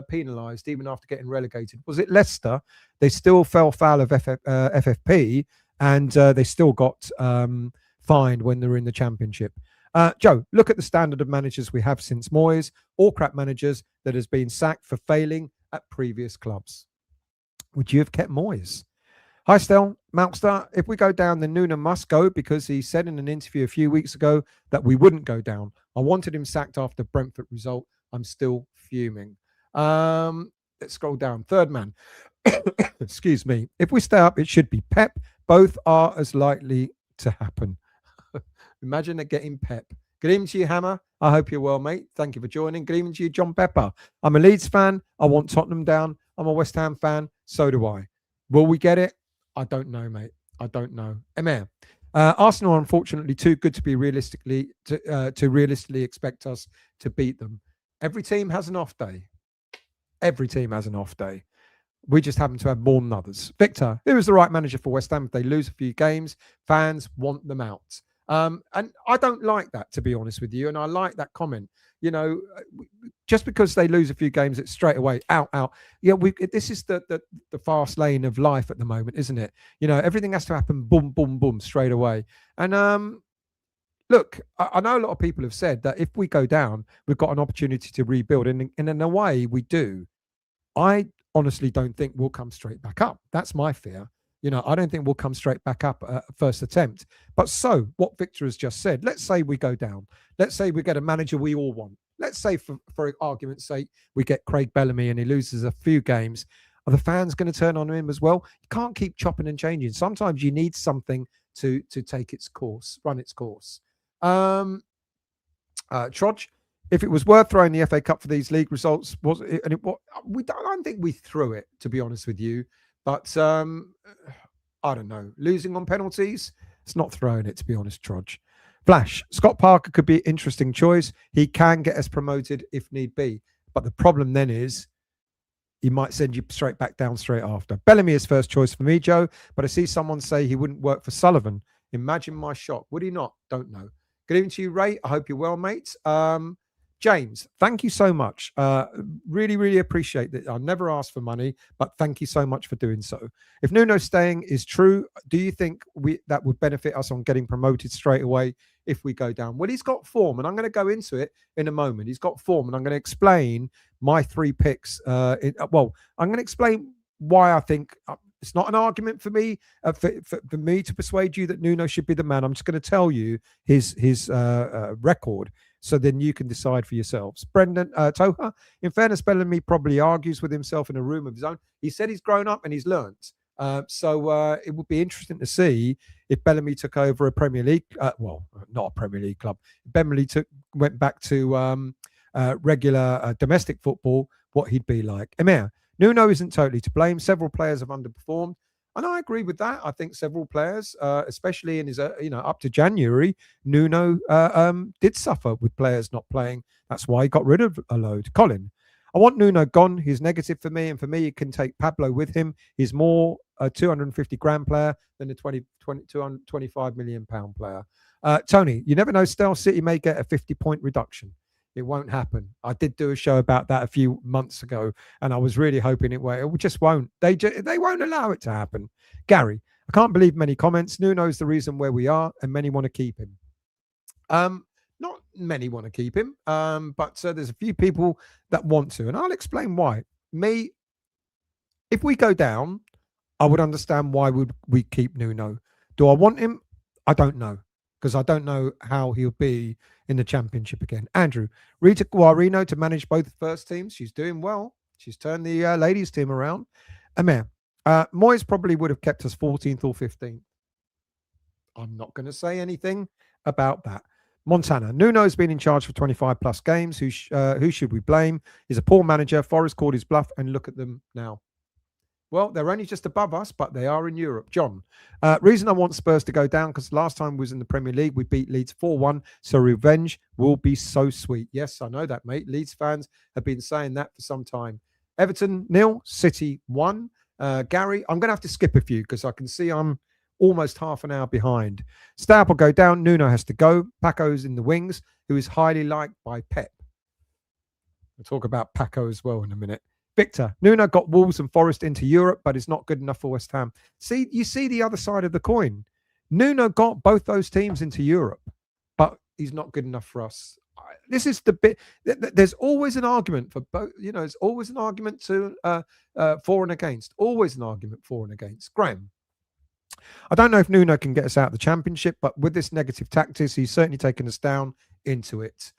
penalised even after getting relegated? Was it Leicester? They still fell foul of FFP, and they still got fined when they were in the Championship. Joe, look at the standard of managers we have since Moyes, all crap managers that has been sacked for failing at previous clubs. Would you have kept Moyes? Hi, Stel. Malkstar, if we go down, then Nuno must go because he said in an interview a few weeks ago that we wouldn't go down. I wanted him sacked after Brentford result. I'm still fuming. Let's scroll down. Third man. Excuse me. If we stay up, it should be Pep. Both are as likely to happen. Imagine getting Pep. Good evening to you, Hammer. I hope you're well, mate. Thank you for joining. Good evening to you, John Pepper. I'm a Leeds fan. I want Tottenham down. I'm a West Ham fan. So do I. Will we get it? I don't know, mate. I don't know. Emir. Arsenal are unfortunately too good to be realistically expect us to beat them. Every team has an off day. Every team has an off day. We just happen to have more than others. Victor, who is the right manager for West Ham? If they lose a few games, fans want them out. And I don't like that, to be honest with you. And I like that comment. You know, just because they lose a few games, it's straight away out. Yeah, this is the fast lane of life at the moment, isn't it? You know, everything has to happen boom, boom, boom, straight away. And look, I know a lot of people have said that if we go down, we've got an opportunity to rebuild. And in a way, we do. I honestly don't think we'll come straight back up. That's my fear. You know, I don't think we'll come straight back up at first attempt. But so, what Victor has just said, let's say we go down. Let's say we get a manager we all want. Let's say, for argument's sake, we get Craig Bellamy and he loses a few games. Are the fans going to turn on him as well? You can't keep chopping and changing. Sometimes you need something to take its course, run its course. Trodge, if it was worth throwing the FA Cup for these league results, was it? And I don't think we threw it, to be honest with you. But I don't know. Losing on penalties, it's not throwing it, to be honest, Trodge. Flash, Scott Parker could be an interesting choice. He can get us promoted if need be. But the problem then is he might send you straight back down straight after. Bellamy is first choice for me, Joe. But I see someone say he wouldn't work for Sullivan. Imagine my shock. Would he not? Don't know. Good evening to you, Ray. I hope you're well, mate. James, thank you so much. Really, really appreciate that. I never asked for money, but thank you so much for doing so. If Nuno's staying is true, do you think that would benefit us on getting promoted straight away if we go down? Well, he's got form, and I'm going to go into it in a moment. He's got form, and I'm going to explain my three picks. I'm going to explain why I think it's not an argument for me for me to persuade you that Nuno should be the man. I'm just going to tell you his record. So then you can decide for yourselves. Brendan Toha, in fairness, Bellamy probably argues with himself in a room of his own. He said he's grown up and he's learnt. So it would be interesting to see if Bellamy took over a Premier League, not a Premier League club. Bellamy went back to regular domestic football, what he'd be like. Emir, Nuno isn't totally to blame. Several players have underperformed. And I agree with that. I think several players, especially in his, up to January, Nuno did suffer with players not playing. That's why he got rid of a load. Colin, I want Nuno gone. He's negative for me. And for me, he can take Pablo with him. He's more a 250 grand player than a 225 million pound player. Tony, you never know. Stealth City may get a 50-point reduction. It won't happen. I did do a show about that a few months ago, and I was really hoping it won't. It just won't. They won't allow it to happen. Gary, I can't believe many comments. Nuno's the reason where we are, and many want to keep him. Not many want to keep him, but there's a few people that want to, and I'll explain why. Me, if we go down, I would understand why would we keep Nuno. Do I want him? I don't know, because I don't know how he'll be in the Championship again. Andrew, Rita Guarino to manage both first teams. She's doing well. She's turned the ladies team around. Amir, Moyes probably would have kept us 14th or 15th. I'm not going to say anything about that. Montana. Nuno's been in charge for 25 plus games. Who should we blame? He's a poor manager. Forest called his bluff, and look at them now. Well, they're only just above us, but they are in Europe. John, reason I want Spurs to go down, because last time we was in the Premier League, we beat Leeds 4-1, so revenge will be so sweet. Yes, I know that, mate. Leeds fans have been saying that for some time. Everton, 0, City 1. Gary, I'm going to have to skip a few because I can see I'm almost half an hour behind. Stab will go down. Nuno has to go. Paco's in the wings, who is highly liked by Pep. We'll talk about Paco as well in a minute. Victor, Nuno got Wolves and Forest into Europe, but it's not good enough for West Ham. See, you see the other side of the coin. Nuno got both those teams into Europe, but he's not good enough for us. This is the bit. There's always an argument for both. You know, there's always an argument to for and against. Always an argument for and against. Graham, I don't know if Nuno can get us out of the Championship, but with this negative tactics, he's certainly taken us down into it.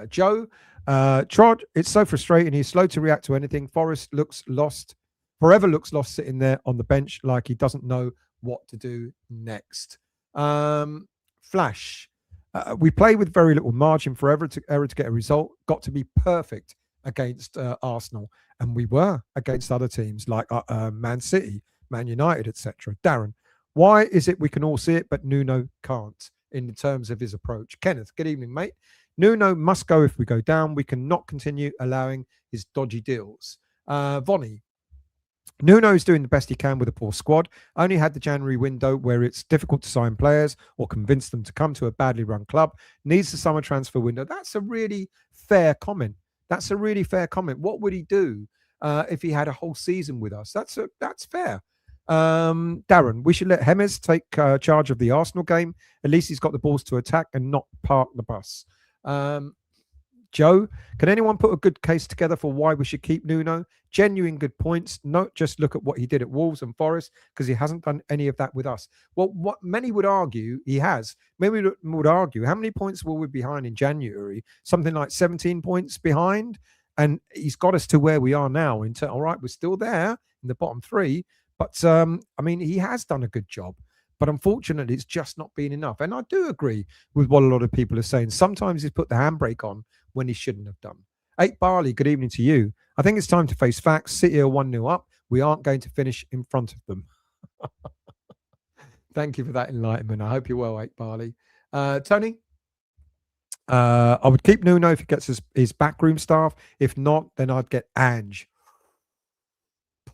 Joe, Trod, it's so frustrating. He's slow to react to anything. Forrest looks lost, forever looks lost sitting there on the bench like he doesn't know what to do next. Flash, we play with very little margin for error to get a result. Got to be perfect against Arsenal, and we were against other teams like Man City, Man United, etc. Darren, why is it we can all see it, but Nuno can't in terms of his approach? Kenneth, good evening, mate. Nuno must go if we go down. We cannot continue allowing his dodgy deals. Vonnie, Nuno is doing the best he can with a poor squad. Only had the January window where it's difficult to sign players or convince them to come to a badly run club. Needs the summer transfer window. That's a really fair comment. That's a really fair comment. What would he do if he had a whole season with us? That's fair. Darren, we should let Hemes take charge of the Arsenal game. At least he's got the balls to attack and not park the bus. Joe, can anyone put a good case together for why we should keep Nuno? Genuine good points. Not just look at what he did at Wolves and Forest, because he hasn't done any of that with us. Well, what many would argue he has. Many would argue, how many points were we behind in January? Something like 17 points behind. And he's got us to where we are now. All right, we're still there in the bottom three. But, I mean, he has done a good job. But unfortunately, it's just not been enough. And I do agree with what a lot of people are saying. Sometimes he's put the handbrake on when he shouldn't have done. 8 Barley, good evening to you. I think it's time to face facts. City are 1-0 up. We aren't going to finish in front of them. Thank you for that enlightenment. I hope you're well, 8 Barley. Tony? I would keep Nuno if he gets his backroom staff. If not, then I'd get Ange.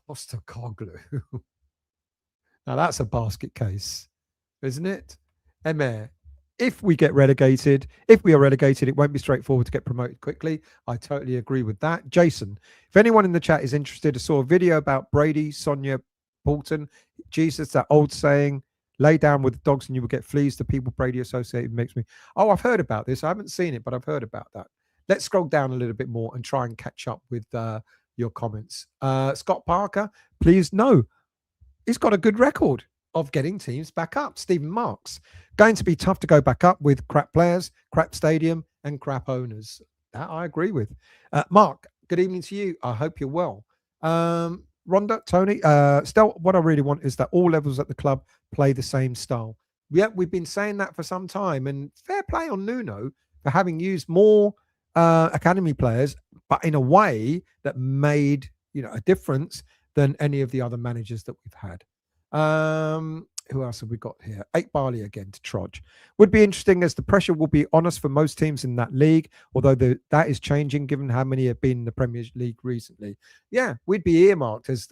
Postecoglou. Now that's a basket case, isn't it? Emir, if we are relegated, it won't be straightforward to get promoted quickly. I totally agree with that. Jason, if anyone in the chat is interested, I saw a video about Brady, Sonia, Bolton. Jesus, that old saying, lay down with the dogs and you will get fleas. The people Brady associated makes me. Oh, I've heard about this. I haven't seen it, but I've heard about that. Let's scroll down a little bit more and try and catch up with your comments. Scott Parker, please no. He's got a good record of getting teams back up. Stephen Marks, going to be tough to go back up with crap players, crap stadium, and crap owners. That I agree with. Mark, good evening to you. I hope you're well. Rhonda, Tony, still, what I really want is that all levels at the club play the same style. Yeah, we've been saying that for some time, and fair play on Nuno for having used more academy players, but in a way that made a difference than any of the other managers that we've had. Who else have we got here? 8 Barley again to Trudge. Would be interesting as the pressure will be on us for most teams in that league, although that is changing given how many have been in the Premier League recently. Yeah, we'd be earmarked as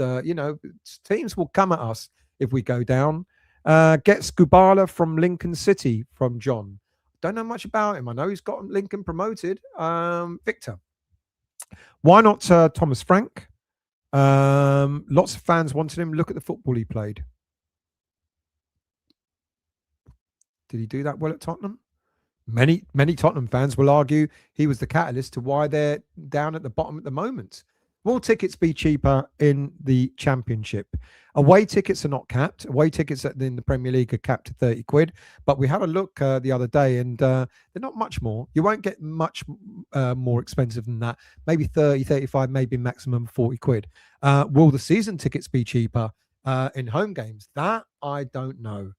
teams will come at us if we go down. Get Skubala from Lincoln City from John. Don't know much about him. I know he's got Lincoln promoted. Victor. Why not Thomas Frank? Lots of fans wanted him. Look at the football he played. Did he do that well at Tottenham? Many Tottenham fans will argue he was the catalyst to why they're down at the bottom at the moment. Will tickets be cheaper in the Championship? Away tickets are not capped. Away tickets in the Premier League are capped at 30 quid. But we had a look the other day and they're not much more. You won't get much more expensive than that. Maybe 30, 35, maybe maximum 40 quid. Will the season tickets be cheaper in home games? That I don't know.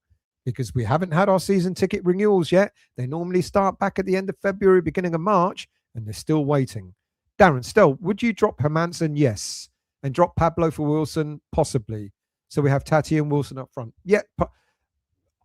because we haven't had our season ticket renewals yet. They normally start back at the end of February, beginning of March, and they're still waiting. Darren, still, would you drop Hermanson? Yes. And drop Pablo for Wilson? Possibly. So we have Tati and Wilson up front. Yeah,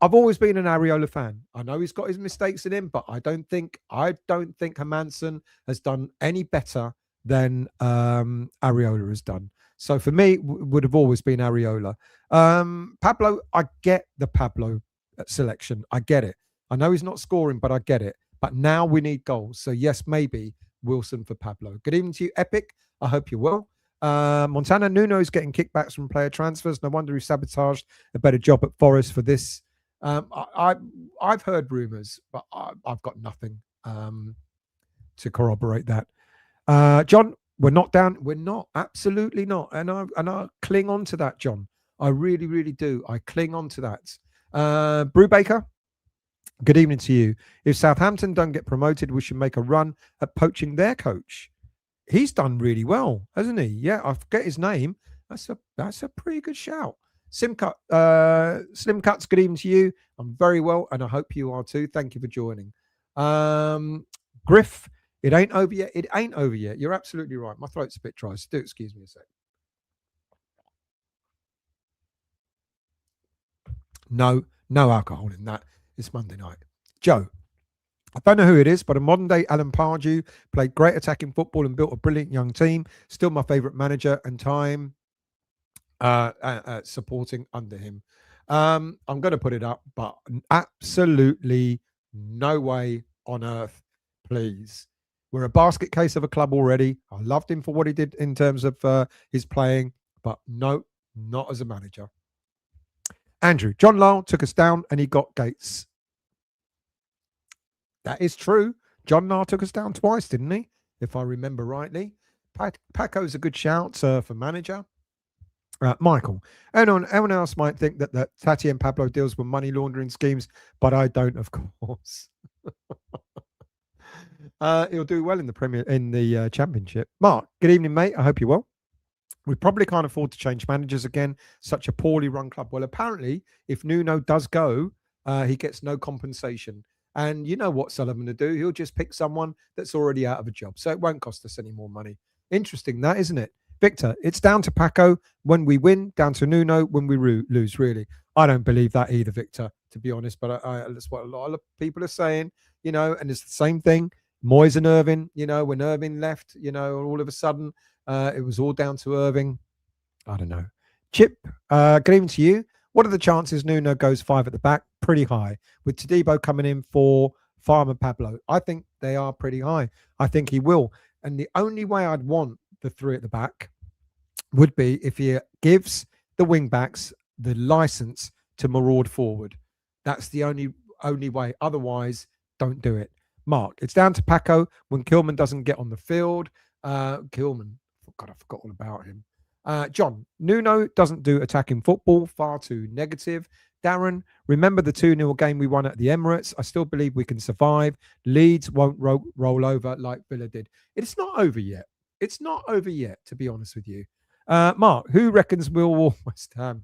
I've always been an Areola fan. I know he's got his mistakes in him, but I don't think Hermanson has done any better than Areola has done. So for me, would have always been Areola. Pablo, I get the Pablo selection. I get it. I know he's not scoring, but I get it. But now we need goals. So yes, maybe Wilson for Pablo. Good evening to you, Epic. I hope you're well. Montana Nuno is getting kickbacks from player transfers. No wonder he sabotaged a better job at Forest for this. I've heard rumours, but I've got nothing to corroborate that. John, we're not down. We're not. Absolutely not. And I cling on to that, John. I really, really do. I cling on to that. Brubaker, good evening to you. If Southampton don't get promoted, we should make a run at poaching their coach. He's done really well, hasn't he? Yeah, I forget his name. That's a pretty good shout. Slim Cuts, good evening to you. I'm very well, and I hope you are too. Thank you for joining. Griff, it ain't over yet. It ain't over yet. You're absolutely right. My throat's a bit dry, so do excuse me a sec. No alcohol in that. It's Monday night. Joe, I don't know who it is, but a modern-day Alan Pardew played great attacking football and built a brilliant young team. Still my favourite manager and time supporting under him. I'm going to put it up, but absolutely no way on earth, please. We're a basket case of a club already. I loved him for what he did in terms of his playing, but no, not as a manager. Andrew, John Lyle took us down and he got Gates. That is true. John Lyle took us down twice, didn't he? If I remember rightly. Paco's a good shout for manager. Michael, anyone else might think that Tati and Pablo deals with money laundering schemes, but I don't, of course. He'll do well in the Championship. Mark, good evening, mate. I hope you're well. We probably can't afford to change managers again. Such a poorly run club. Well, apparently, if Nuno does go, he gets no compensation. And you know what Sullivan will do? He'll just pick someone that's already out of a job. So it won't cost us any more money. Interesting, that, isn't it? Victor, it's down to Paco when we win, down to Nuno when we lose, really. I don't believe that either, Victor, to be honest. But that's what a lot of people are saying, and it's the same thing. Moyes and Irving, when Irving left, all of a sudden, it was all down to Irving. I don't know. Chip, good evening to you. What are the chances Nuno goes 5 at the back? Pretty high. With Todibo coming in for Farmer Pablo, I think they are pretty high. I think he will. And the only way I'd want the 3 at the back would be if he gives the wing backs the license to maraud forward. That's the only way. Otherwise, don't do it. Mark, it's down to Paco when Kilman doesn't get on the field. Kilman, God, I forgot all about him. John, Nuno doesn't do attacking football, far too negative. Darren, remember the 2-0 game we won at the Emirates? I still believe we can survive. Leeds won't roll over like Villa did. It's not over yet. It's not over yet, to be honest with you. Mark, who reckons Millwall West Ham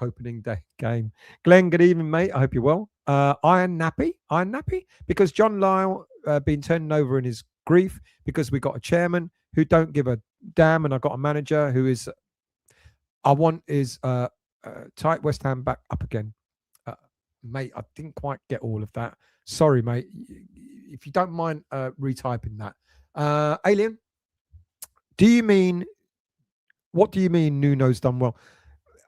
opening day game? Glenn, good evening, mate. I hope you're well. Iron Nappy, because John Lyle been turning over in his grief because we got a chairman who don't give a damn, and I got a manager who is. I want is tight West Ham back up again, mate. I didn't quite get all of that. Sorry, mate. If you don't mind retyping that, Alien. What do you mean Nuno's done well?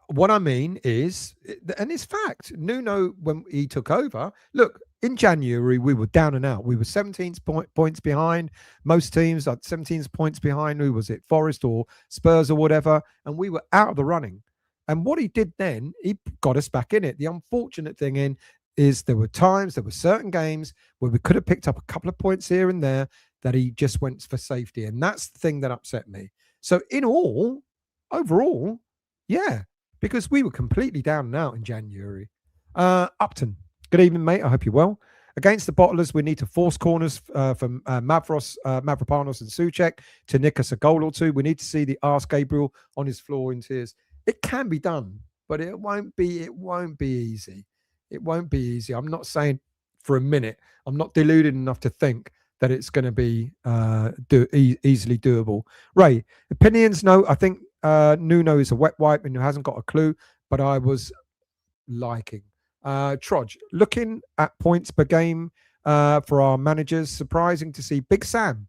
What I mean is, and it's fact, Nuno, when he took over, look, in January, we were down and out. We were 17 points behind most teams, like 17 points behind, who was it, Forest or Spurs or whatever, and we were out of the running. And what he did then, he got us back in it. The unfortunate thing is there were certain games where we could have picked up a couple of points here and there that he just went for safety. And that's the thing that upset me. So overall, yeah, because we were completely down and out in January. Upton, good evening, mate. I hope you're well. Against the Bottlers, we need to force corners from Mavropanos and Souček to nick us a goal or two. We need to see the Arse Gabriel on his floor in tears. It can be done, but it won't be easy. It won't be easy. I'm not saying for a minute. I'm not deluded enough to think that it's going to be easily doable. Ray, opinions? No, I think Nuno is a wet wipe and who hasn't got a clue. But I was liking. Trudge, looking at points per game for our managers, surprising to see Big Sam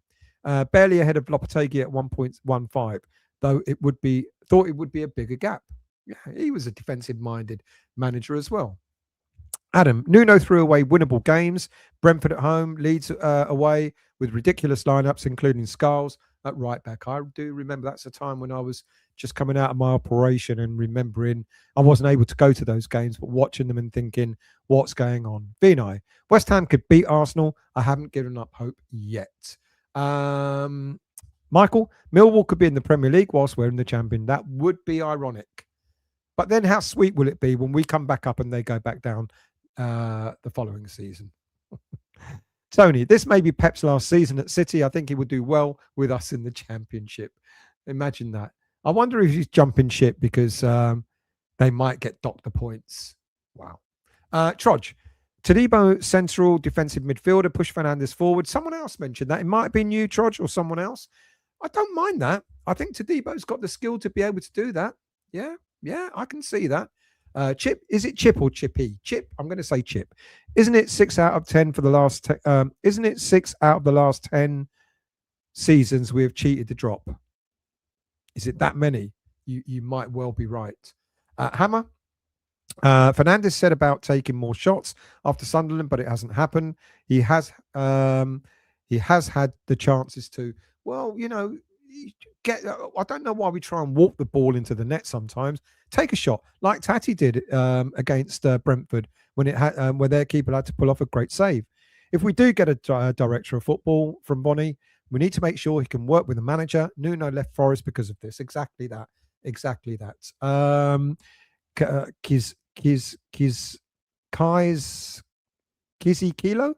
barely ahead of Lopetegui at 1.15, though it would be thought it would be a bigger gap. Yeah, he was a defensive-minded manager as well. Adam, Nuno threw away winnable games. Brentford at home, Leeds away with ridiculous lineups, including Skulls at right back. I do remember that's a time when I was just coming out of my operation and remembering I wasn't able to go to those games, but watching them and thinking, what's going on? Vinay, West Ham could beat Arsenal. I haven't given up hope yet. Michael, Millwall could be in the Premier League whilst we're in the Champion. That would be ironic. But then how sweet will it be when we come back up and they go back down the following season? Tony, this may be Pep's last season at City. I think he would do well with us in the Championship. Imagine that. I wonder if he's jumping ship because they might get docked the points. Wow. Trudge, Todibo, central defensive midfielder, push Fernandes forward. Someone else mentioned that. It might have been you, Trudge, or someone else. I don't mind that. I think Todibo's got the skill to be able to do that. Yeah, I can see that. Chip, is it Chip or Chippy? Chip, I'm going to say Chip. Isn't it 6 out of 10 for the last? Isn't it 6 out of the last 10 seasons we have cheated the drop? Is it that many? You might well be right. Hammer, Fernandes said about taking more shots after Sunderland, but it hasn't happened. He has had the chances to. Well, I don't know why we try and walk the ball into the net sometimes. Take a shot like Tati did against Brentford when where their keeper had to pull off a great save. If we do get a director of football from Bonnie, we need to make sure he can work with the manager. Nuno left Forest because of this. Exactly that. Kai's Kilo.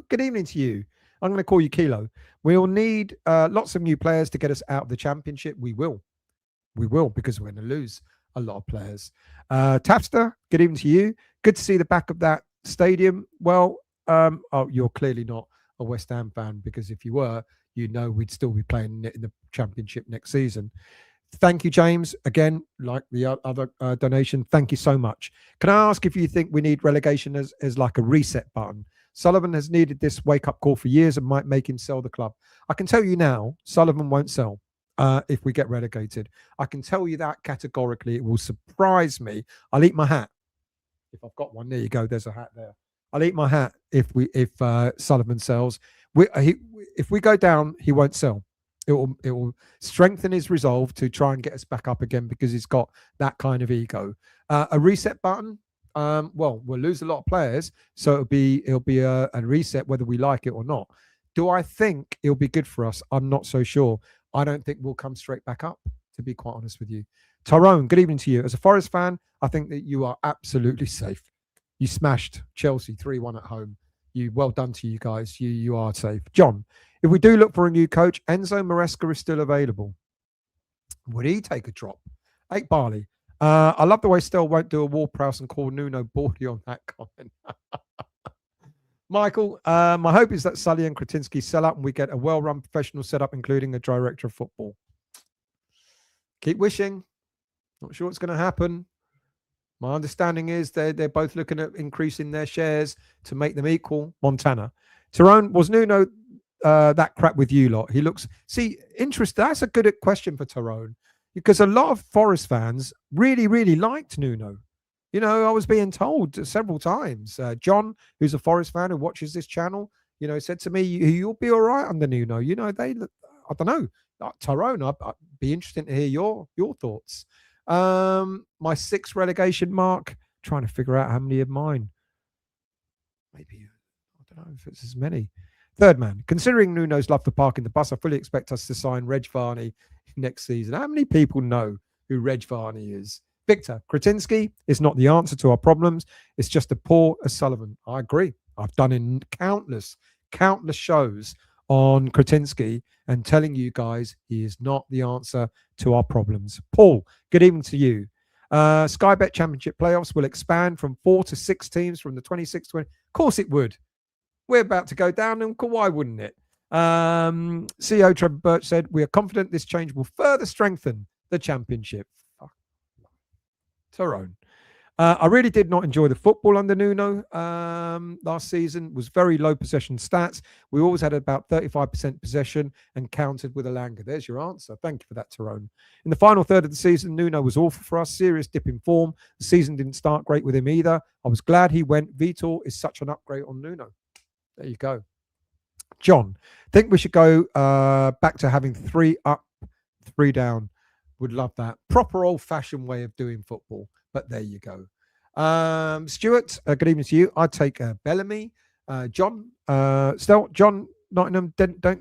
Good evening to you. I'm going to call you Kilo. We'll need lots of new players to get us out of the Championship. We will because we're going to lose a lot of players. Tapster, good evening to you. Good to see the back of that stadium. Well, you're clearly not a West Ham fan because if you were, we'd still be playing in the Championship next season. Thank you, James. Again, like the other donation, thank you so much. Can I ask if you think we need relegation as like a reset button? Sullivan has needed this wake-up call for years and might make him sell the club. I can tell you now, Sullivan won't sell if we get relegated. I can tell you that categorically. It will surprise me. I'll eat my hat. If I've got one, there you go. There's a hat there. I'll eat my hat if Sullivan sells. If we go down, he won't sell. It will strengthen his resolve to try and get us back up again because he's got that kind of ego. A reset button. We'll lose a lot of players, so it'll be a reset whether we like it or not. Do I think it'll be good for us? I'm not so sure. I don't think we'll come straight back up, to be quite honest with you. Tyrone, good evening to you. As a Forest fan, I think that you are absolutely safe. You smashed Chelsea 3-1 at home. Well done to you guys. You are safe. John, if we do look for a new coach, Enzo Maresca is still available. Would he take a drop? 8 Barley. I love the way Stell won't do a Ward-Prowse and call Nuno bawdy on that comment. Michael, my hope is that Sully and Kretinsky sell up and we get a well-run professional setup, including a director of football. Keep wishing. Not sure what's going to happen. My understanding is they're both looking at increasing their shares to make them equal. Montana. Tyrone, was Nuno that crap with you lot? He looks... See, interesting. That's a good question for Tyrone. Because a lot of Forest fans really, really liked Nuno. I was being told several times. John, who's a Forest fan who watches this channel, said to me, "You'll be all right under Nuno." I don't know. Tyrone, I'd be interested to hear your thoughts. My 6th relegation mark. Trying to figure out how many of mine. Maybe I don't know if it's as many. Third man. Considering Nuno's love for parking the bus, I fully expect us to sign Reg Varney next season. How many people know who Reg Varney is? Victor, Kretinsky is not the answer to our problems. It's just as poor as Sullivan. I agree. I've done in countless shows on Kretinsky and telling you guys he is not the answer to our problems. Paul, good evening to you. Sky Bet Championship playoffs will expand from 4 to 6 teams from the 26-20. Of course it would. We're about to go down, and why wouldn't it? CEO Trevor Birch said, we are confident this change will further strengthen the championship. Tyrone. I really did not enjoy the football under Nuno last season. It was very low possession stats. We always had about 35% possession and countered with Alanga. There's your answer. Thank you for that, Tyrone. In the final third of the season, Nuno was awful for us. Serious dip in form. The season didn't start great with him either. I was glad he went. Vitor is such an upgrade on Nuno. There you go. John, think we should go back to having 3 up, 3 down. Would love that. Proper old-fashioned way of doing football. But there you go. Stuart, good evening to you. I'd take Bellamy. John, John Nottingham, don't there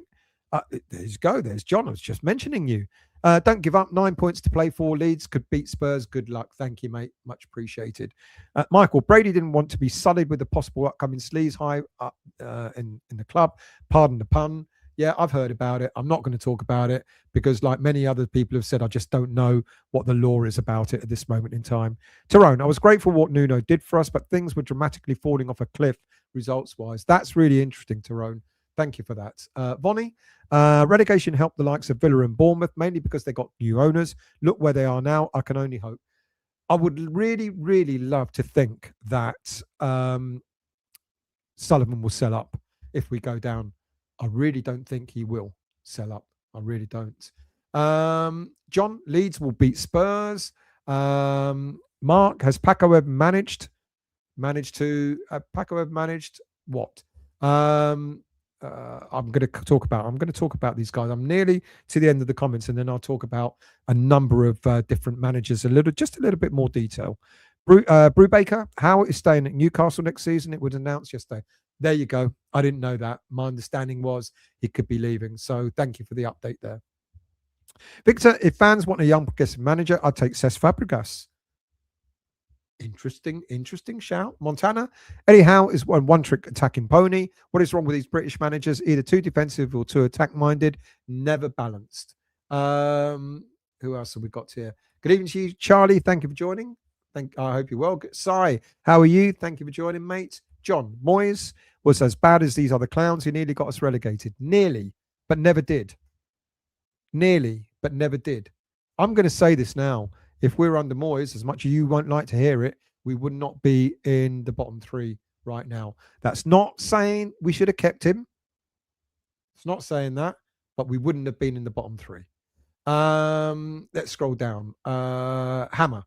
you go. There's John. I was just mentioning you. Don't give up. 9 points to play for. Leeds could beat Spurs. Good luck. Thank you, mate. Much appreciated. Michael, Brady didn't want to be sullied with the possible upcoming sleaze high in the club. Pardon the pun. Yeah, I've heard about it. I'm not going to talk about it because, like many other people have said, I just don't know what the law is about it at this moment in time. Tyrone, I was grateful for what Nuno did for us, but things were dramatically falling off a cliff results-wise. That's really interesting, Tyrone. Thank you for that. Vonnie, relegation helped the likes of Villa and Bournemouth, mainly because they got new owners. Look where they are now. I can only hope. I would really, really love to think that Sullivan will sell up if we go down. I really don't think he will sell up. I really don't. John, Leeds will beat Spurs. Mark, has Paco ever managed what? I'm going to talk about these guys. I'm nearly to the end of the comments, and then I'll talk about a number of different managers, just a little bit more detail. Brubaker, how is staying at Newcastle next season? It was announced yesterday. There you go. I didn't know that. My understanding was he could be leaving. So thank you for the update there. Victor, if fans want a young progressive manager, I'd take Cesc Fabregas. Interesting shout. Montana, Eddie Howe is one-trick attacking pony. What is wrong with these British managers? Either too defensive or too attack-minded, never balanced. Who else have we got here? Good evening to you, Charlie. Thank you for joining. I hope you're well. Sai, how are you? Thank you for joining, mate. John, Moyes was as bad as these other clowns. He nearly got us relegated. Nearly, but never did. Nearly, but never did. I'm going to say this now. If we're under Moyes, as much as you won't like to hear it, we would not be in the bottom 3 right now. That's not saying we should have kept him. It's not saying that, but we wouldn't have been in the bottom 3. Let's scroll down. Hammer,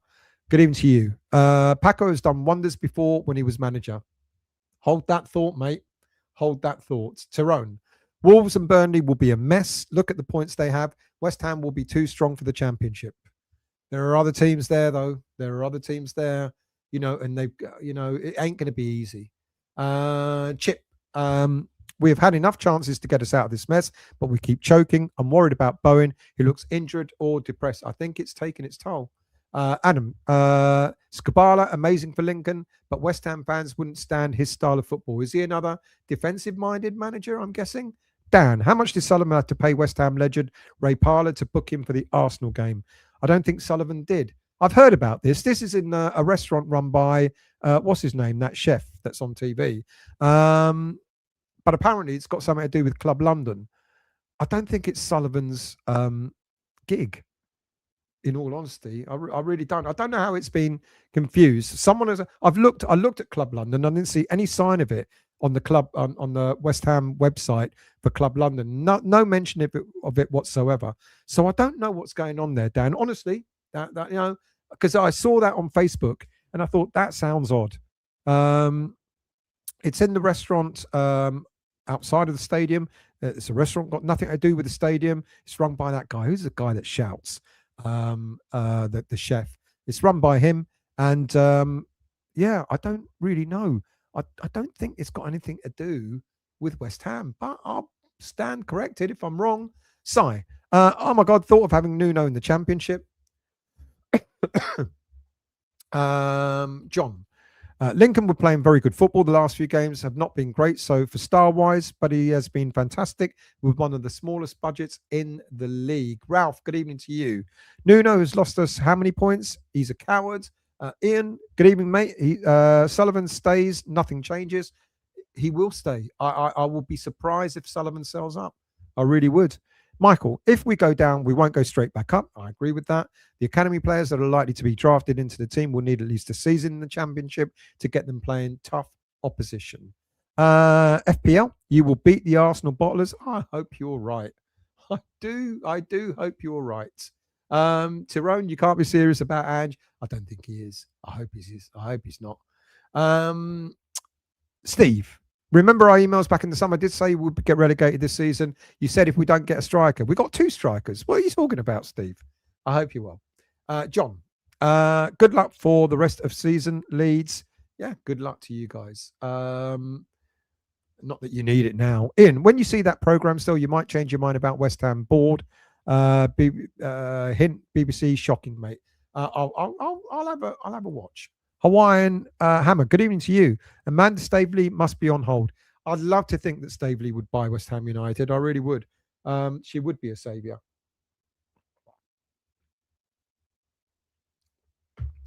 good evening to you. Paco has done wonders before when he was manager. Hold that thought, mate. Hold that thought. Tyrone, Wolves and Burnley will be a mess. Look at the points they have. West Ham will be too strong for the championship. There are other teams there, though. There are other teams there, and they've, it ain't going to be easy. Chip, we have had enough chances to get us out of this mess, but we keep choking. I'm worried about Bowen. He looks injured or depressed. I think it's taken its toll. Adam, Skabala, amazing for Lincoln, but West Ham fans wouldn't stand his style of football. Is he another defensive-minded manager, I'm guessing? Dan, how much did Sullivan have to pay West Ham legend Ray Parlour to book him for the Arsenal game? I don't think Sullivan did. I've heard about this. This is in a restaurant run by, what's his name, that chef that's on TV. But apparently it's got something to do with Club London. I don't think it's Sullivan's gig. In all honesty, I really don't. I don't know how it's been confused. I looked at Club London. I didn't see any sign of it on the club on the West Ham website for Club London. No mention of it whatsoever. So I don't know what's going on there, Dan. Honestly, that because I saw that on Facebook and I thought that sounds odd. It's in the restaurant outside of the stadium. It's a restaurant, got nothing to do with the stadium. It's run by that guy. Who's the guy that shouts? The chef. It's run by him, and I don't really know. I don't think it's got anything to do with West Ham, but I'll stand corrected if I'm wrong. Sai, oh my God, thought of having Nuno in the championship. John, Lincoln were playing very good football. The last few games have not been great. So for star-wise, but he has been fantastic with one of the smallest budgets in the league. Ralph, good evening to you. Nuno has lost us how many points? He's a coward. Ian, good evening, mate. Sullivan stays. Nothing changes. He will stay. I will be surprised if Sullivan sells up. I really would. Michael, if we go down, we won't go straight back up. I agree with that. The academy players that are likely to be drafted into the team will need at least a season in the championship to get them playing tough opposition. FPL, you will beat the Arsenal bottlers. I hope you're right. I do hope you're right. Tyrone, you can't be serious about Ange. I don't think he is. I hope he's not. Steve, remember our emails back in the summer? I did say we'll get relegated this season. You said if we don't get a striker. We got 2 strikers. What are you talking about, Steve? I hope you're well. John, good luck for the rest of season, Leeds. Yeah, good luck to you guys. Not that you need it now. Ian, when you see that program still, you might change your mind about West Ham board. Hint, BBC, shocking, mate. I'll have a watch. Hawaiian Hammer, good evening to you. Amanda Staveley must be on hold. I'd love to think that Staveley would buy West Ham United. I really would. She would be a saviour.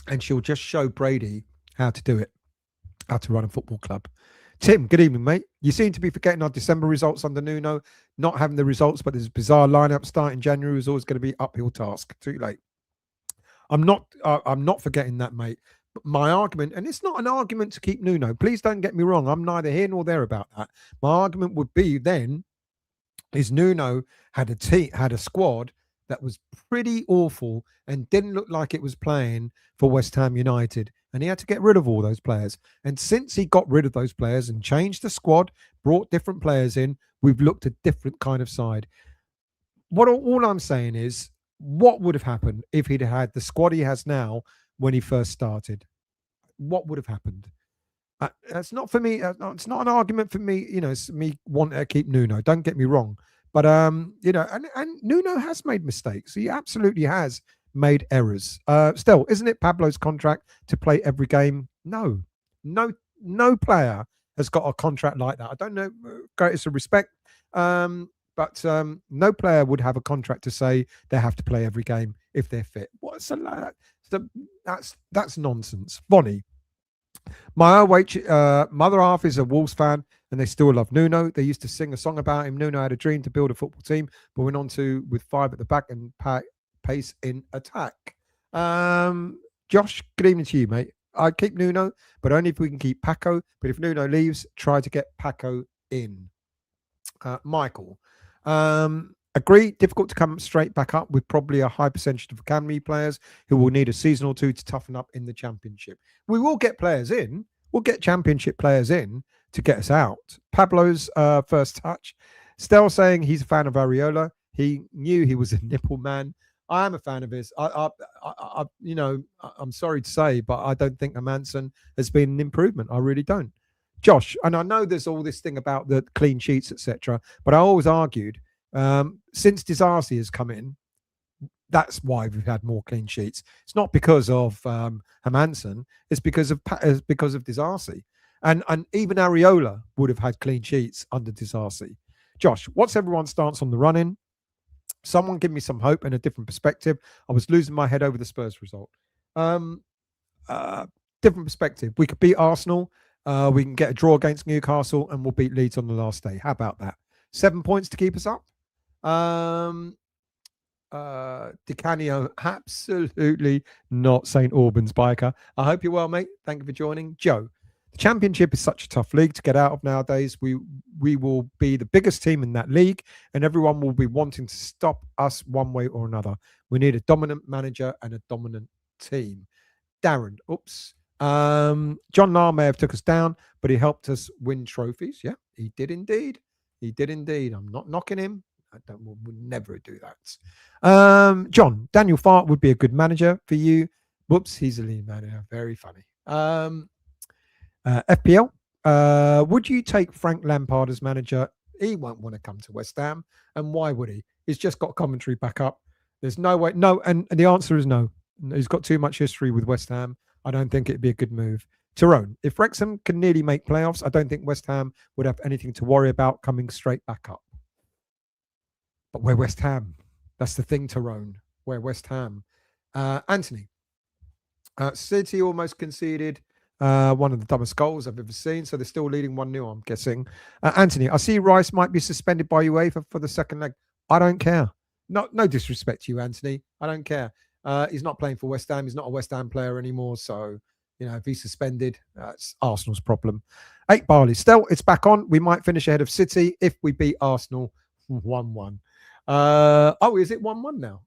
And she'll just show Brady how to do it, how to run a football club. Tim, good evening, mate. You seem to be forgetting our December results under Nuno, not having the results, but there's a bizarre lineup starting January is always going to be uphill task. Too late. I'm not forgetting that, mate. But my argument, and it's not an argument to keep Nuno. Please don't get me wrong. I'm neither here nor there about that. My argument would be then is Nuno had a squad that was pretty awful and didn't look like it was playing for West Ham United. And he had to get rid of all those players. And since he got rid of those players and changed the squad, brought different players in, we've looked at different kind of side. All I'm saying is, what would have happened if he'd had the squad he has now when he first started? What would have happened? That's not for me. It's not an argument for me. It's me wanting to keep Nuno. Don't get me wrong. But and Nuno has made mistakes. He absolutely has made errors. Still, isn't it Pablo's contract to play every game? No player has got a contract like that. I don't know, greatest of respect, but no player would have a contract to say they have to play every game if they're fit. What's that's nonsense. Bonnie, my mother half is a Wolves fan, and they still love Nuno. They used to sing a song about him. Nuno had a dream to build a football team, but went on to with 5 at the back and pace in attack. Josh, good evening to you, mate. I'd keep Nuno, but only if we can keep Paco. But if Nuno leaves, try to get Paco in. Michael, agree, difficult to come straight back up with probably a high percentage of academy players who will need a season or 2 to toughen up in the championship. We will get players in. We'll get championship players in to get us out. Pablo's first touch. Stel saying he's a fan of Areola. He knew he was a nipple man. I am a fan of his. I'm sorry to say, but I don't think Amanson has been an improvement. I really don't. Josh, and I know there's all this thing about the clean sheets, etc., but I always argued since Disasi has come in, that's why we've had more clean sheets. It's not because of Hermanson. It's because of Disasi. And even Areola would have had clean sheets under Disasi. Josh, what's everyone's stance on the run-in? Someone give me some hope and a different perspective. I was losing my head over the Spurs result. Different perspective. We could beat Arsenal. We can get a draw against Newcastle, and we'll beat Leeds on the last day. How about that? 7 points to keep us up. DiCanio, absolutely not St. Albans biker. I hope you're well, mate. Thank you for joining. Joe, the championship is such a tough league to get out of nowadays. We will be the biggest team in that league, and everyone will be wanting to stop us one way or another. We need a dominant manager and a dominant team. Darren, John Nahr may have took us down, but he helped us win trophies. Yeah, he did indeed. He did indeed. I'm not knocking him. Would never do that. John, Daniel Fart would be a good manager for you. Whoops, he's a lead manager. Very funny. FPL, would you take Frank Lampard as manager? He won't want to come to West Ham. And why would he? He's just got commentary back up. There's no way. No, and the answer is no. He's got too much history with West Ham. I don't think it'd be a good move. Tyrone, if Wrexham can nearly make playoffs, I don't think West Ham would have anything to worry about coming straight back up. But we're West Ham. That's the thing, Tyrone. We're West Ham. Anthony, City almost conceded one of the dumbest goals I've ever seen, so they're still leading 1-0, I'm guessing. Anthony, I see Rice might be suspended by UEFA for the second leg. I don't care. No disrespect to you, Anthony. I don't care. He's not playing for West Ham. He's not a West Ham player anymore, so if he's suspended, it's Arsenal's problem. 8 Barley. Still, it's back on. We might finish ahead of City if we beat Arsenal 1-1. Is it 1-1 now?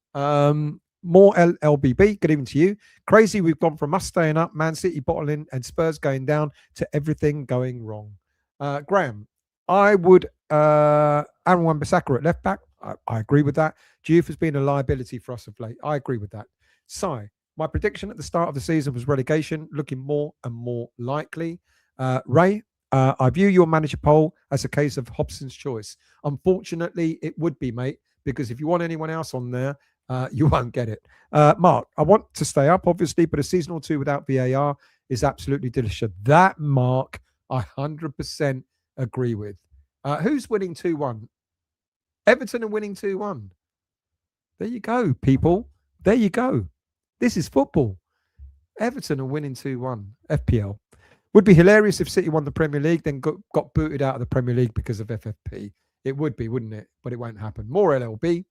More LBB. Good evening to you. Crazy, we've gone from us staying up, Man City bottling, and Spurs going down to everything going wrong. Graham, I would Aaron Wan-Bissaka at left back. I agree with that. Diouf has been a liability for us of late. I agree with that. Sai, my prediction at the start of the season was relegation, looking more and more likely. Ray, I view your manager poll as a case of Hobson's choice. Unfortunately, it would be, mate, because if you want anyone else on there, you won't get it. Mark, I want to stay up, obviously, but a season or two without VAR is absolutely delicious. That, Mark, I 100% agree with. Who's winning 2-1? Everton are winning 2-1. There you go, people. There you go. This is football. Everton are winning 2-1. FPL. Would be hilarious if City won the Premier League, then got booted out of the Premier League because of FFP. It would be, wouldn't it? But it won't happen. More LBB.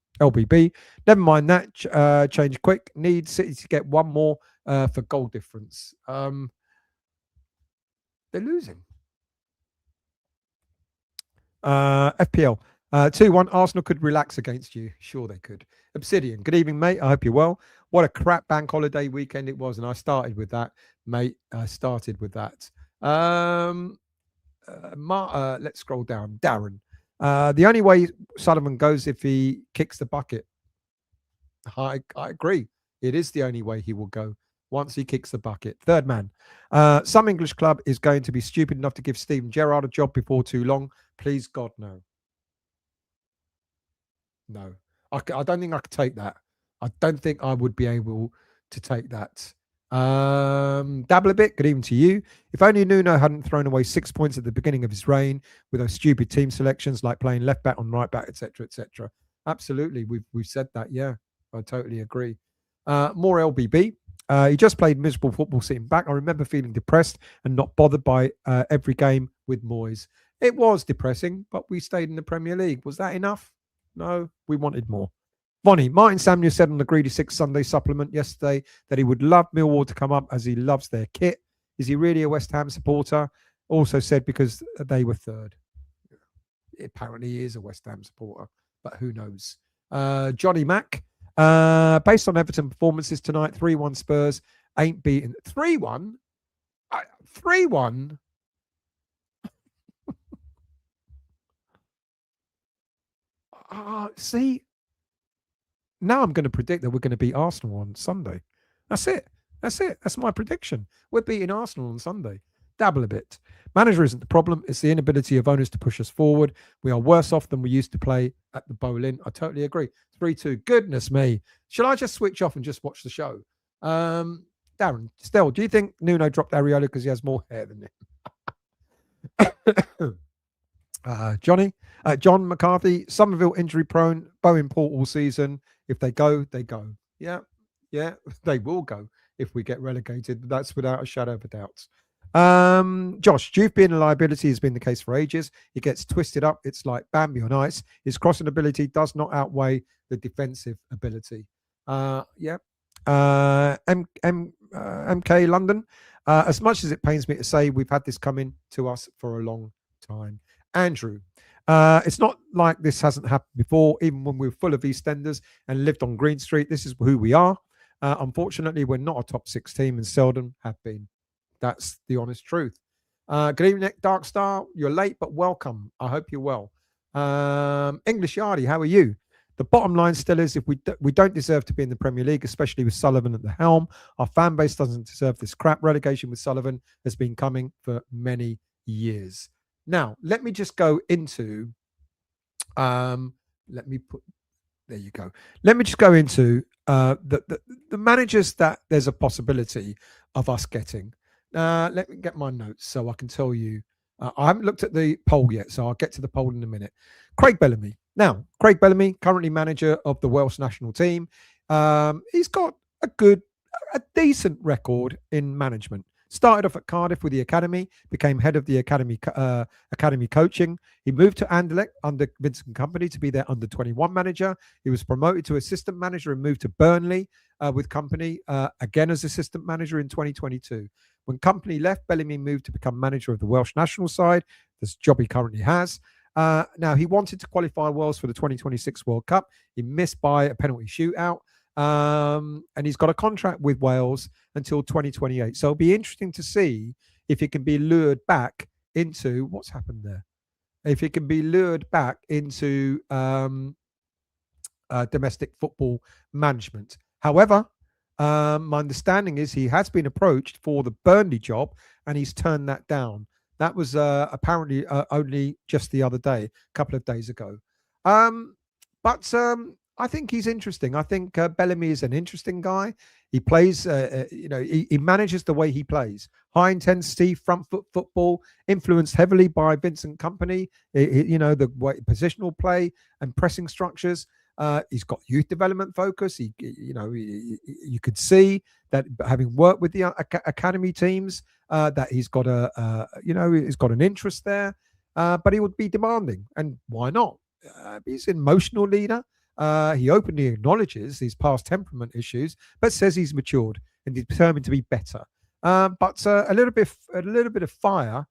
Never mind that. Change quick. Need City to get one more for goal difference. They're losing. FPL. 2-1. Arsenal could relax against you. Sure they could. Obsidian. Good evening, mate. I hope you're well. What a crap bank holiday weekend it was. And I started with that, mate. I started with that. Let's scroll down. Darren. The only way Sullivan goes if he kicks the bucket. I agree. It is the only way he will go once he kicks the bucket. Third man. Some English club is going to be stupid enough to give Steven Gerrard a job before too long. Please, God, no. No. I don't think I could take that. I don't think I would be able to take that. Dabble a bit. Good evening to you. If only Nuno hadn't thrown away 6 points at the beginning of his reign with those stupid team selections like playing left back on right back, etc., etc. Absolutely, we've said that. Yeah, I totally agree. More LBB. He just played miserable football sitting back. I remember feeling depressed and not bothered by every game with Moyes. It was depressing, but we stayed in the Premier League. Was that enough? No, we wanted more. Bonnie, Martin Samuel said on the Greedy Six Sunday supplement yesterday that he would love Millwall to come up as he loves their kit. Is he really a West Ham supporter? Also said because they were third. Apparently he is a West Ham supporter, but who knows? Johnny Mack, based on Everton performances tonight, 3-1 Spurs, ain't beaten. 3-1? 3-1? See, now I'm going to predict that we're going to beat Arsenal on Sunday. That's it. That's my prediction. We're beating Arsenal on Sunday. Dabble a bit. Manager isn't the problem. It's the inability of owners to push us forward. We are worse off than we used to play at the Boleyn. I totally agree. 3-2. Goodness me. Shall I just switch off and just watch the show? Darren, Stell, do you think Nuno dropped Areola because he has more hair than him? John McCarthy, Somerville injury prone, Bowen Port all season. If they go, they go. Yeah, they will go if we get relegated. That's without a shadow of a doubt. Josh, Juve being a liability has been the case for ages. He gets twisted up. It's like Bambi on ice. His crossing ability does not outweigh the defensive ability. MK London. As much as it pains me to say, we've had this coming to us for a long time. Andrew, it's not like this hasn't happened before, even when we were full of EastEnders and lived on Green Street. This is who we are. Unfortunately, we're not a top 6 team and seldom have been. That's the honest truth. Good evening, Dark Star. You're late, but welcome. I hope you're well. English Yardy, how are you? The bottom line still is if we don't deserve to be in the Premier League, especially with Sullivan at the helm. Our fan base doesn't deserve this crap. Relegation with Sullivan has been coming for many years. Now, let me just go into, there you go. Let me just go into the managers that there's a possibility of us getting. Let me get my notes so I can tell you. I haven't looked at the poll yet, so I'll get to the poll in a minute. Craig Bellamy. Now, Craig Bellamy, currently manager of the Welsh national team. He's got a decent record in management. Started off at Cardiff with the academy, became head of the academy coaching. He moved to Anderlecht under Vincent Company to be their under-21 manager. He was promoted to assistant manager and moved to Burnley with Company again as assistant manager in 2022. When Company left, Bellamy moved to become manager of the Welsh national side, this job he currently has. Now, he wanted to qualify Wales for the 2026 World Cup. He missed by a penalty shootout. And he's got a contract with Wales until 2028. So it'll be interesting to see if he can be lured back into what's happened there. If he can be lured back into domestic football management. However, my understanding is he has been approached for the Burnley job and he's turned that down. That was apparently only just the other day, a couple of days ago. But I think he's interesting. I think Bellamy is an interesting guy. He plays, he manages the way he plays. High intensity, front foot football, influenced heavily by Vincent Company, the way, positional play and pressing structures. He's got youth development focus. You could see that having worked with the academy teams, that he's got he's got an interest there. But he would be demanding, and why not? He's an emotional leader. He openly acknowledges his past temperament issues, but says he's matured and determined to be better. But a little bit of fire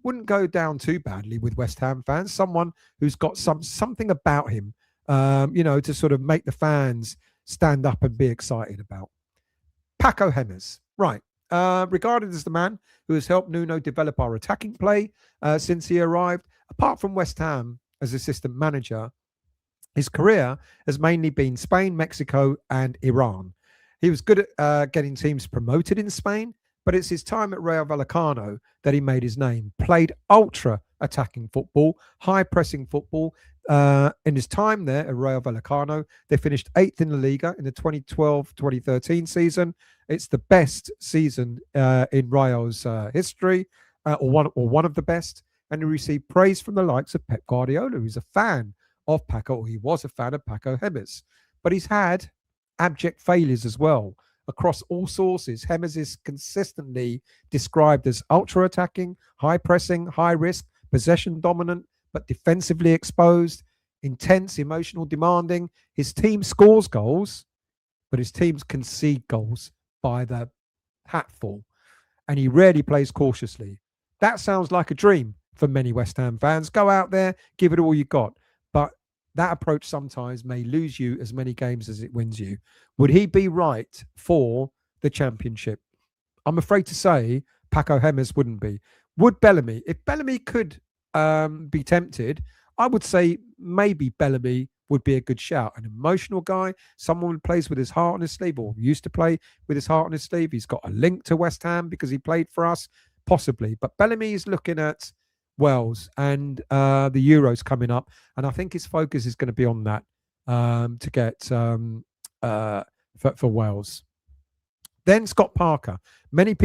wouldn't go down too badly with West Ham fans. Someone who's got something about him, to sort of make the fans stand up and be excited about. Paco Hemmers, right? Regarded as the man who has helped Nuno develop our attacking play since he arrived. Apart from West Ham as assistant manager, his career has mainly been Spain, Mexico, and Iran. He was good at getting teams promoted in Spain, but it's his time at Rayo Vallecano that he made his name. Played ultra attacking football, high pressing football. In his time there at Rayo Vallecano, they finished 8th in the Liga in the 2012-2013 season. It's the best season in Rayo's history, or one of the best. And he received praise from the likes of Pep Guardiola, who's a fan of Paco, or he was a fan of Paco Hemmers. But he's had abject failures as well. Across all sources, Hemmers is consistently described as ultra-attacking, high-pressing, high-risk, possession dominant, but defensively exposed, intense, emotional, demanding. His team scores goals, but his teams concede goals by the hatful, and he rarely plays cautiously. That sounds like a dream for many West Ham fans. Go out there, give it all you got. But that approach sometimes may lose you as many games as it wins you. Would he be right for the Championship? I'm afraid to say Paco Hemmers wouldn't be. Would Bellamy? If Bellamy could be tempted, I would say maybe Bellamy would be a good shout. An emotional guy, someone who plays with his heart on his sleeve, or used to play with his heart on his sleeve. He's got a link to West Ham because he played for us, possibly. But Bellamy is looking at Wales and the Euros coming up, and I think his focus is going to be on that to get for Wales. Then Scott Parker. Many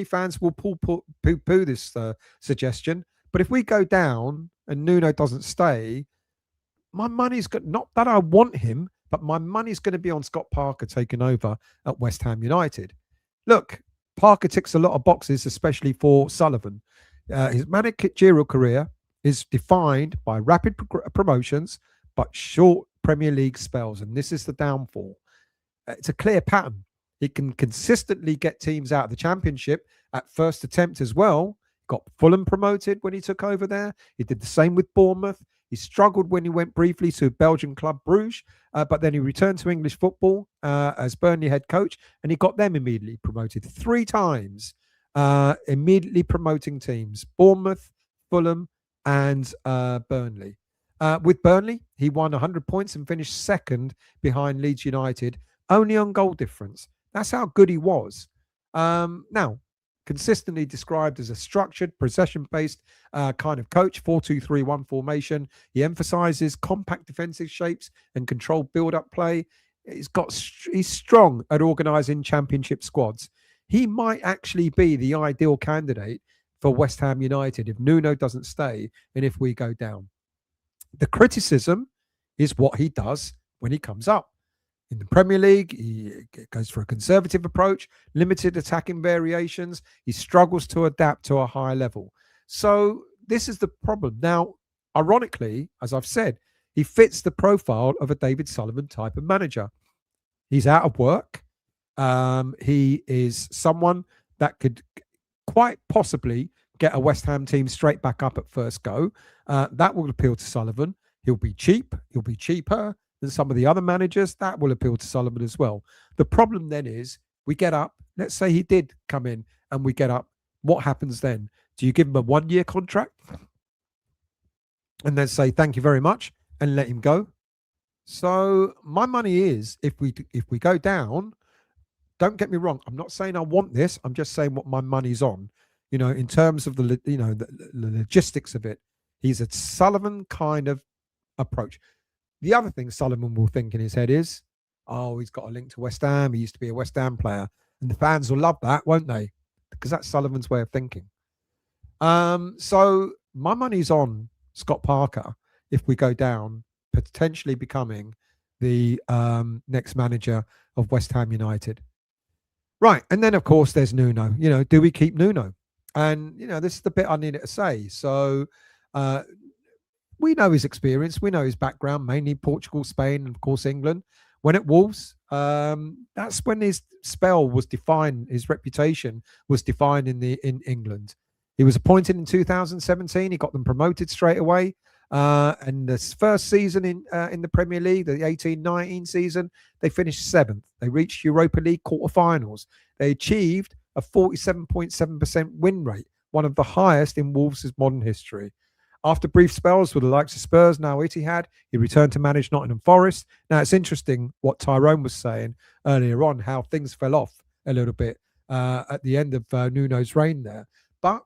fans will poo-poo this suggestion, but if we go down and Nuno doesn't stay, my money's got, not that I want him, but my money's going to be on Scott Parker taking over at West Ham United. Look, Parker ticks a lot of boxes, especially for Sullivan. His managerial career is defined by rapid promotions, but short Premier League spells, and this is the downfall. It's a clear pattern. He can consistently get teams out of the Championship at first attempt as well. Got Fulham promoted when he took over there. He did the same with Bournemouth. He struggled when he went briefly to Belgian club Bruges, but then he returned to English football as Burnley head coach, and he got them immediately promoted 3 times. Immediately promoting teams: Bournemouth, Fulham, and Burnley. With Burnley, he won 100 points and finished second behind Leeds United, only on goal difference. That's how good he was. Now, consistently described as a structured, possession-based kind of coach, 4-2-3-1 formation. He emphasizes compact defensive shapes and controlled build-up play. He's strong at organizing Championship squads. he might actually be the ideal candidate for West Ham United if Nuno doesn't stay and if we go down. The criticism is what he does when he comes up. In the Premier League, he goes for a conservative approach, limited attacking variations. He struggles to adapt to a high level. So this is the problem. Now, ironically, as I've said, he fits the profile of a David Sullivan type of manager. He's out of work. He is someone that could quite possibly get a West Ham team straight back up at first go. That will appeal to Sullivan. He'll be cheap. He'll be cheaper than some of the other managers. That will appeal to Sullivan as well. The problem then is we get up. Let's say he did come in and we get up. What happens then? Do you give him a 1-year contract and then say thank you very much and let him go? So my money is if we go down, don't get me wrong. I'm not saying I want this. I'm just saying what my money's on. In terms of the logistics of it, he's a Sullivan kind of approach. The other thing Sullivan will think in his head is, oh, he's got a link to West Ham. He used to be a West Ham player, and the fans will love that, won't they? Because that's Sullivan's way of thinking. So my money's on Scott Parker if we go down, potentially becoming the next manager of West Ham United. Right. And then, of course, there's Nuno. Do we keep Nuno? And, this is the bit I needed to say. So we know his experience. We know his background, mainly Portugal, Spain, and, of course, England. When at Wolves, that's when his spell was defined. His reputation was defined in England. He was appointed in 2017. He got them promoted straight away. And this first season in the Premier League, the 18-19 season, they finished 7th. They reached Europa League quarterfinals. They achieved a 47.7% win rate, one of the highest in Wolves' modern history. After brief spells with the likes of Spurs, now Etihad, he returned to manage Nottingham Forest. Now, it's interesting what Tyrone was saying earlier on, how things fell off a little bit at the end of Nuno's reign there. But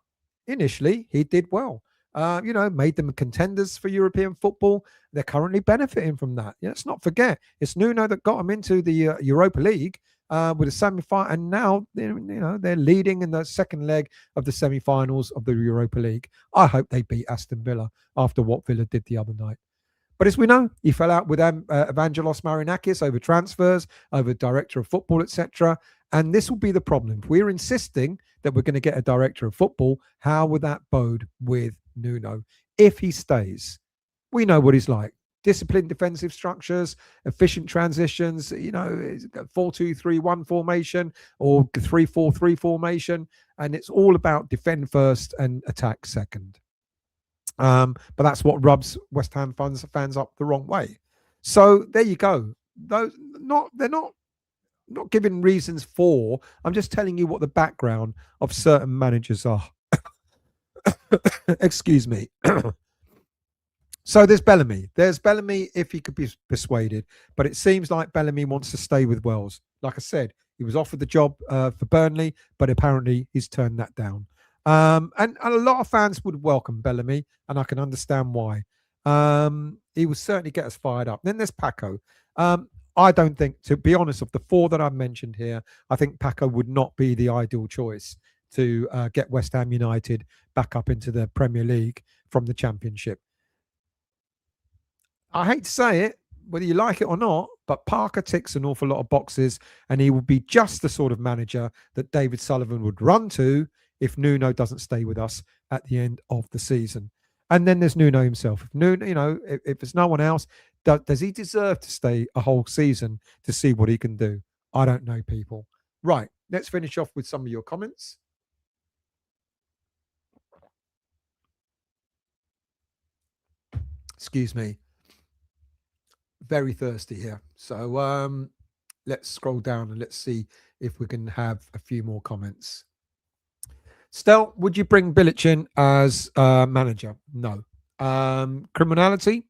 initially, he did well. Made them contenders for European football. They're currently benefiting from that. Let's not forget, it's Nuno that got them into the Europa League with a semi-final, and now they're leading in the second leg of the semi-finals of the Europa League. I hope they beat Aston Villa after what Villa did the other night. But as we know, he fell out with Evangelos Marinakis over transfers, over director of football, etc. And this will be the problem. If we're insisting that we're going to get a director of football, how would that bode with Nuno if he stays? We know what he's like. Disciplined defensive structures, efficient transitions, 4-2-3-1 formation or 3-4-3 formation. And it's all about defend first and attack second. But that's what rubs West Ham fans up the wrong way. So there you go. They're not giving reasons for. I'm just telling you what the background of certain managers are. Excuse me. So there's Bellamy. There's Bellamy if he could be persuaded. But it seems like Bellamy wants to stay with Wells. Like I said, he was offered the job for Burnley, but apparently he's turned that down. And a lot of fans would welcome Bellamy, and I can understand why. He will certainly get us fired up. Then there's Paco. I don't think, to be honest, of the 4 that I've mentioned here, I think Paco would not be the ideal choice to get West Ham United back up into the Premier League from the Championship. I hate to say it, whether you like it or not, but Parker ticks an awful lot of boxes, and he will be just the sort of manager that David Sullivan would run to if Nuno doesn't stay with us at the end of the season. And then there's Nuno himself. If Nuno, if there's no one else, does he deserve to stay a whole season to see what he can do? I don't know, people. Right, let's finish off with some of your comments. Excuse me. Very thirsty here. So let's scroll down and let's see if we can have a few more comments. Stel, would you bring Bilic in as manager? No. Criminality,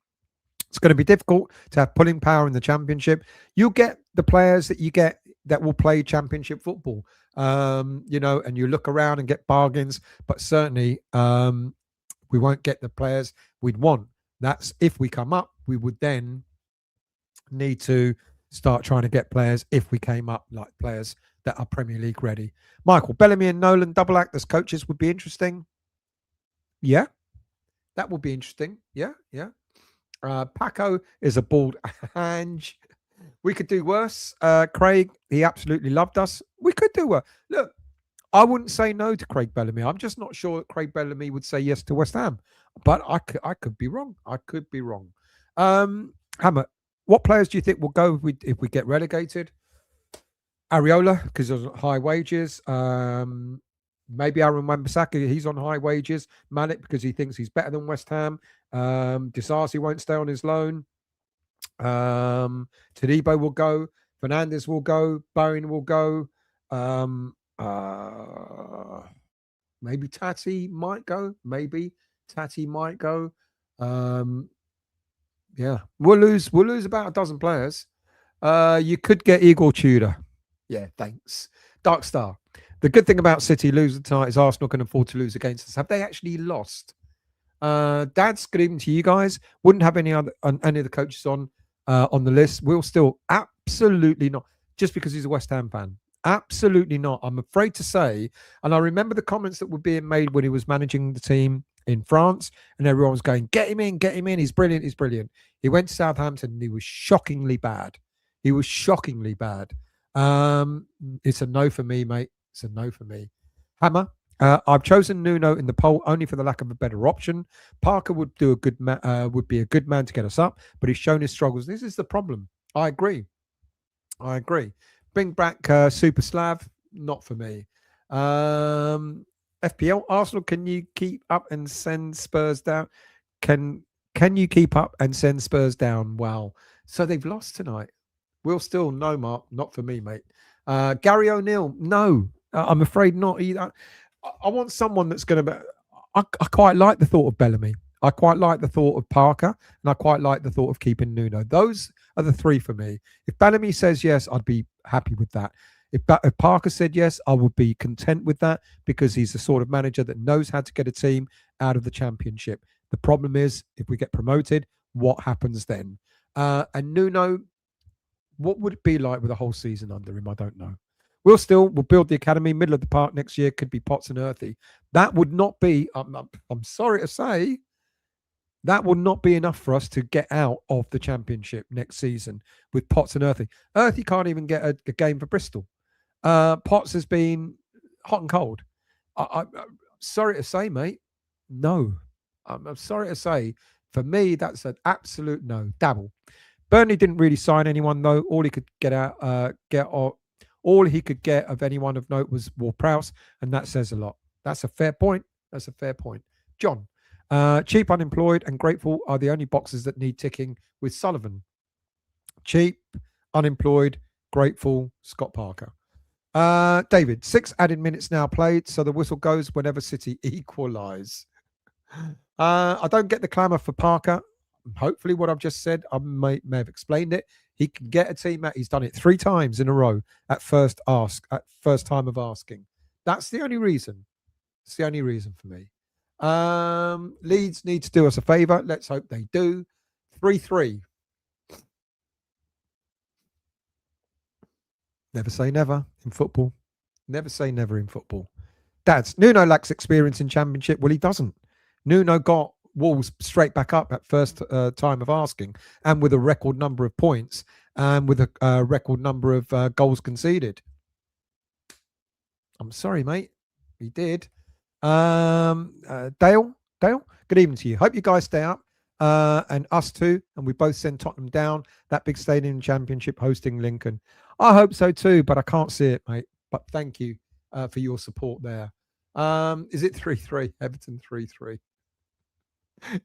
it's going to be difficult to have pulling power in the Championship. You'll get the players that you get that will play Championship football, and you look around and get bargains, but certainly we won't get the players we'd want. That's if we come up, we would then need to start trying to get players if we came up, like players that are Premier League ready. Michael, Bellamy and Nolan double act as coaches would be interesting. Yeah, that would be interesting. Yeah. Paco is a bald Ange. We could do worse. Craig, he absolutely loved us. We could do worse. Look, I wouldn't say no to Craig Bellamy. I'm just not sure that Craig Bellamy would say yes to West Ham. But I could be wrong. I could be wrong. Hammer, what players do you think will go if we get relegated? Areola, because of high wages. Maybe Aaron Wan-Bissaka, he's on high wages. Malik, because he thinks he's better than West Ham. Disasi won't stay on his loan. Tadibo will go. Fernandez will go. Bowen will go. Maybe Tati might go. Maybe Tati might go. Yeah, we'll lose about a dozen players. You could get Igor Tudor. Yeah, thanks. Dark Star. The good thing about City losing tonight is Arsenal can afford to lose against us. Have they actually lost? Dad's good evening to you guys. Wouldn't have any of the coaches on the list. We'll still absolutely not, just because he's a West Ham fan. Absolutely not. I'm afraid to say, and I remember the comments that were being made when he was managing the team in France, and everyone was going, get him in, he's brilliant, he's brilliant. He went to Southampton and he was shockingly bad. It's a no for me, mate. It's a no for me. Hammer, I've chosen Nuno in the poll only for the lack of a better option. Parker would be a good man to get us up, but he's shown his struggles. This is the problem. I agree. Bring back Super Slav, not for me. FPL, Arsenal, can you keep up and send Spurs down? Can you keep up and send Spurs down? Wow. So they've lost tonight. We'll still, no, Mark, not for me, mate. Gary O'Neill, no, I'm afraid not either. I want someone that's going to be... I quite like the thought of Bellamy. I quite like the thought of Parker, and I quite like the thought of keeping Nuno. Those are the three for me. If Bellamy says yes, I'd be happy with that. If Parker said yes, I would be content with that, because he's the sort of manager that knows how to get a team out of the Championship. The problem is, if we get promoted, what happens then? And Nuno, what would it be like with a whole season under him? I don't know. We'll build the academy, middle of the park next year, could be Potts and Earthy. That would not be, I'm sorry to say, that would not be enough for us to get out of the Championship next season with Potts and Earthy. Earthy can't even get a game for Bristol. Potts has been hot and cold. I'm sorry to say, mate, no. I'm sorry to say, for me, that's an absolute no. Dabble. Burnley didn't really sign anyone, though. All he could get of anyone of note was Ward-Prowse, and that says a lot. That's a fair point. John, cheap, unemployed, and grateful are the only boxes that need ticking with Sullivan. Cheap, unemployed, grateful, Scott Parker. David, 6 added minutes now played, so the whistle goes whenever City equalise. I don't get the clamour for Parker. Hopefully what I've just said, I may have explained it. He can get a team out. He's done it 3 times in a row at first time of asking. That's the only reason. It's the only reason for me. Leeds need to do us a favour. Let's hope they do. 3-3. Never say never in football. Never say never in football. Dads, Nuno lacks experience in Championship. Well, he doesn't. Nuno got Wolves straight back up at first time of asking, and with a record number of points, and with a record number of goals conceded. I'm sorry, mate. He did. Dale, good evening to you. Hope you guys stay up, and us too. And we both send Tottenham down that big stadium Championship hosting Lincoln. I hope so too, but I can't see it, mate. But thank you for your support there. Is it 3-3? Everton 3-3.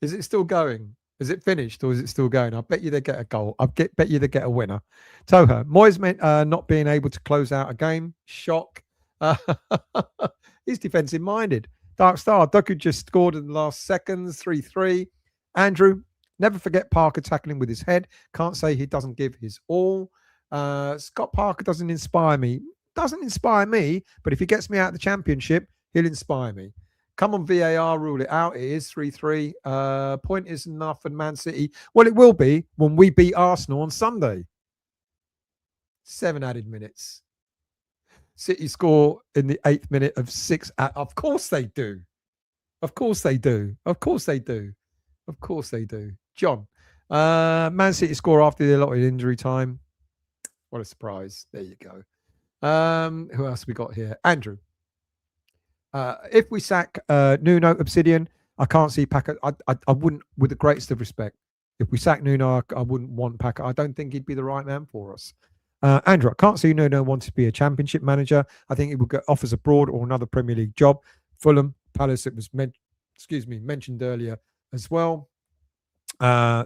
Is it still going? Is it finished or is it still going? I bet you they get a goal. Bet you they get a winner. Toha, Moyes meant not being able to close out a game. Shock. He's defensive minded. Dark Star, Doku just scored in the last seconds. 3-3. Andrew, never forget Parker tackling with his head. Can't say he doesn't give his all. Scott Parker doesn't inspire me. Doesn't inspire me, but if he gets me out of the Championship, he'll inspire me. Come on, VAR, rule it out. It is 3-3. Point is enough for Man City. Well, it will be when we beat Arsenal on Sunday. 7 added minutes. City score in the 8th minute of 6. Of course they do. Of course they do. Of course they do. Of course they do. John, Man City score after the allotted injury time. What a surprise. There you go. Who else we got here? Andrew. If we sack Nuno, Obsidian, I can't see Packer. I wouldn't, with the greatest of respect. If we sack Nuno, I wouldn't want Packer. I don't think he'd be the right man for us. Andrew, I can't see Nuno wants to be a championship manager. I think he would get offers abroad or another Premier League job. Fulham, Palace, it was mentioned earlier as well.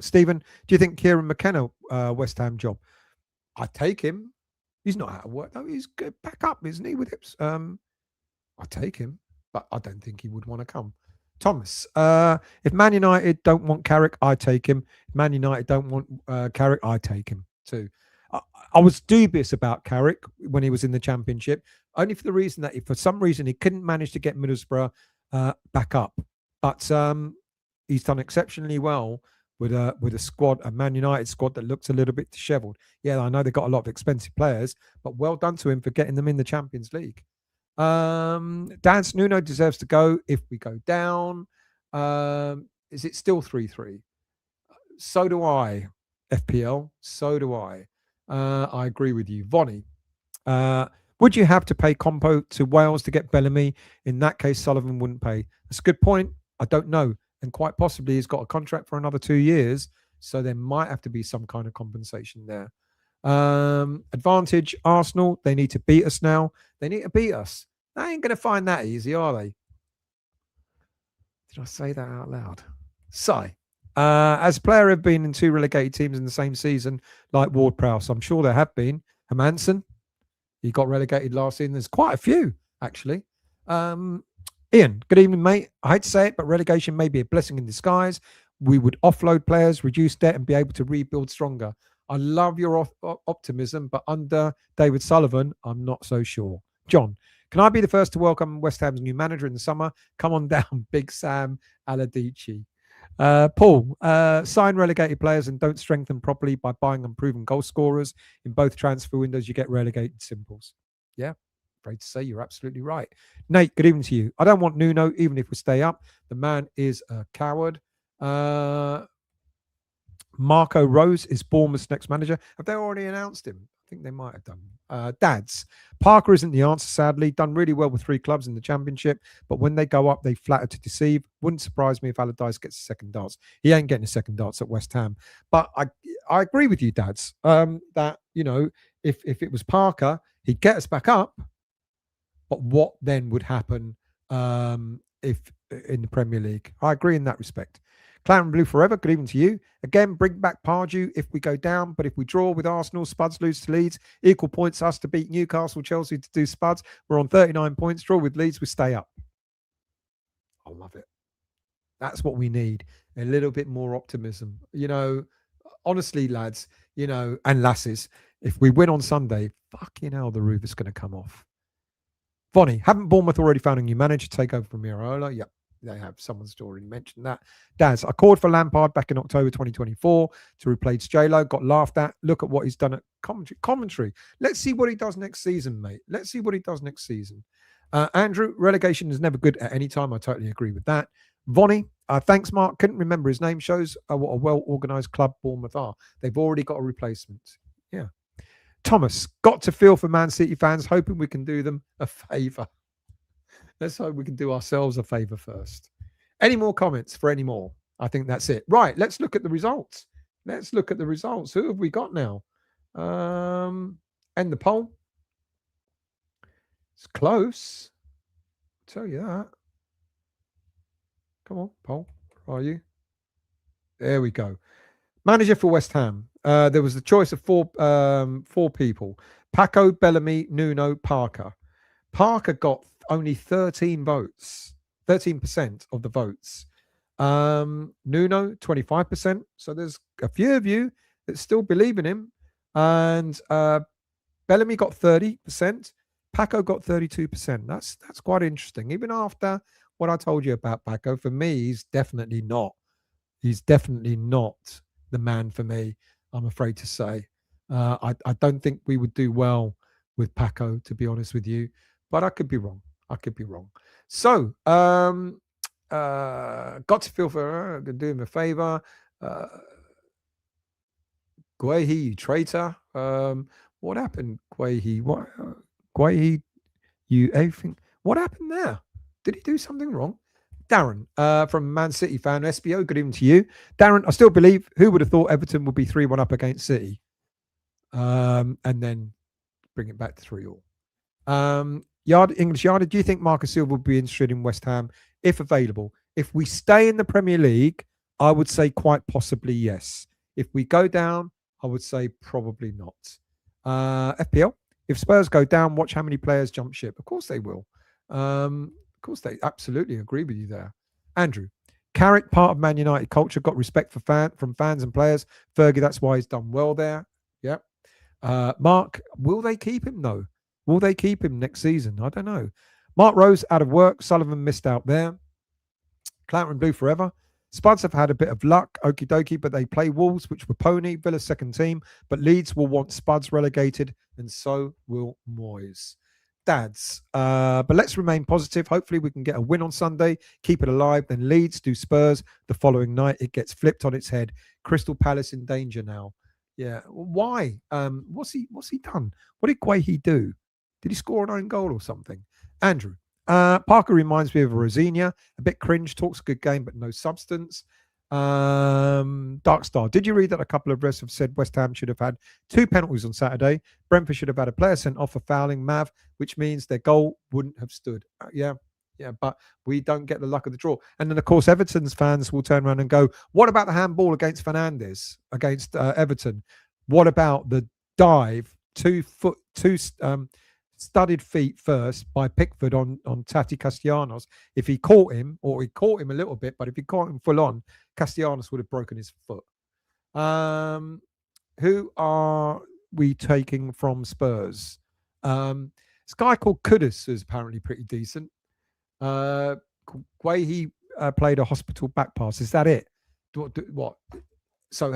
Stephen, do you think Kieran McKenna West Ham job? I'd take him. He's not out of work though. He's good back up, isn't he? With hips. I'd take him, but I don't think he would want to come. Thomas, if Man United don't want Carrick, I take him. If Man United don't want Carrick, I take him too. I was dubious about Carrick when he was in the Championship, only for the reason that for some reason he couldn't manage to get Middlesbrough back up. But he's done exceptionally well with a squad, a Man United squad that looks a little bit dishevelled. Yeah, I know they've got a lot of expensive players, but well done to him for getting them in the Champions League. Dance Nuno deserves to go if we go down. Is it still 3-3? So do I, FPL. So do I. I agree with you. Vonnie, would you have to pay Compo to Wales to get Bellamy? In that case, Sullivan wouldn't pay. That's a good point. I don't know. And quite possibly he's got a contract for another 2 years. So there might have to be some kind of compensation there. Advantage, Arsenal. They need to beat us now. They need to beat us. They ain't going to find that easy, are they? Did I say that out loud? Sai. As a player, I've been in 2 relegated teams in the same season, like Ward-Prowse. I'm sure there have been. Hermansen, he got relegated last season. There's quite a few, actually. Ian, good evening, mate. I hate to say it, but relegation may be a blessing in disguise. We would offload players, reduce debt, and be able to rebuild stronger. I love your optimism, but under David Sullivan, I'm not so sure. John, can I be the first to welcome West Ham's new manager in the summer? Come on down, Big Sam Aladici. Paul, sign relegated players and don't strengthen properly by buying unproven goal scorers. In both transfer windows, you get relegated simples. Yeah, afraid to say you're absolutely right. Nate, good evening to you. I don't want Nuno, even if we stay up. The man is a coward. Marco Rose is Bournemouth's next manager. Have they already announced him? I think they might have done. Dads, Parker isn't the answer, sadly. Done really well with 3 clubs in the Championship, but when they go up, they flatter to deceive. Wouldn't surprise me if Allardyce gets a second dance. He ain't getting a second dance at West Ham. But I agree with you, Dads, that, you know, if it was Parker, he'd get us back up. But what then would happen if in the Premier League? I agree in that respect. Clown Blue forever. Good evening to you. Again, bring back Pardew if we go down. But if we draw with Arsenal, Spuds lose to Leeds. Equal points us to beat Newcastle, Chelsea to do Spuds. We're on 39 points. Draw with Leeds, we stay up. I love it. That's what we need. A little bit more optimism. You know, honestly, lads, you know, and lasses, if we win on Sunday, fucking hell, the roof is going to come off. Vonnie, haven't Bournemouth already found a new manager to take over from Iraola? Yep. They have. Someone's already mentioned that. Daz, I called for Lampard back in October 2024 to replace J-Lo. Got laughed at. Look at what he's done at commentary. Let's see what he does next season, mate. Let's see what he does next season. Andrew, relegation is never good at any time. I totally agree with that. Vonnie, thanks, Mark. Couldn't remember his name. Shows what a well-organised club Bournemouth are. They've already got a replacement. Yeah. Thomas, got to feel for Man City fans, hoping we can do them a favour. Let's hope we can do ourselves a favour first. Any more comments for any more? I think that's it. Right, let's look at the results. Let's look at the results. Who have we got now? End the poll. It's close. I'll tell you that. Come on, poll. Where are you? There we go. Manager for West Ham. There was the choice of four people. Paco, Bellamy, Nuno, Parker. Parker got only 13 votes, 13% of the votes. Nuno, 25%. So there's a few of you that still believe in him. And Bellamy got 30%. Paco got 32%. That's quite interesting. Even after what I told you about Paco, for me, he's definitely not. He's definitely not the man for me, I'm afraid to say. I don't think we would do well with Paco, to be honest with you, but I could be wrong. So, got to feel for do him a favor. Guehi, you traitor. What happened, Guehi? What, Guehi, you everything? What happened there? Did he do something wrong? Darren, from Man City fan, SBO, good evening to you. Darren, I still believe, who would have thought Everton would be 3-1 up against City? And then bring it back to 3-all. English Yard, do you think Marcus Silva will be interested in West Ham if available? If we stay in the Premier League, I would say quite possibly yes. If we go down, I would say probably not. FPL, if Spurs go down, watch how many players jump ship. Of course they will. Of course they absolutely agree with you there. Andrew, Carrick, part of Man United culture, got respect from fans and players. Fergie, that's why he's done well there. Yep. Mark, will they keep him? No. Will they keep him next season? I don't know. Mark Rose out of work. Sullivan missed out there. Clanton Blue forever. Spuds have had a bit of luck, okie dokie, but they play Wolves, which were pony, Villa's second team, but Leeds will want Spuds relegated, and so will Moyes. Dads, but let's remain positive. Hopefully we can get a win on Sunday, keep it alive, then Leeds do Spurs the following night. It gets flipped on its head. Crystal Palace in danger now. Yeah, why? What's he done? What did Guehi do? Did he score an own goal or something? Andrew, Parker reminds me of Rosinia. A bit cringe, talks a good game, but no substance. Darkstar, did you read that a couple of refs have said West Ham should have had 2 penalties on Saturday? Brentford should have had a player sent off for fouling Mav, which means their goal wouldn't have stood. Yeah, but we don't get the luck of the draw. And then, of course, Everton's fans will turn around and go, what about the handball against Fernandes, against Everton? What about the dive, 2 studded feet first by Pickford on Tati Castellanos? If he caught him, or he caught him a little bit, but if he caught him full on, Castellanos would have broken his foot. Who are we taking from Spurs? This guy called Kudus is apparently pretty decent. Guehi played a hospital back pass. Is that it? What? So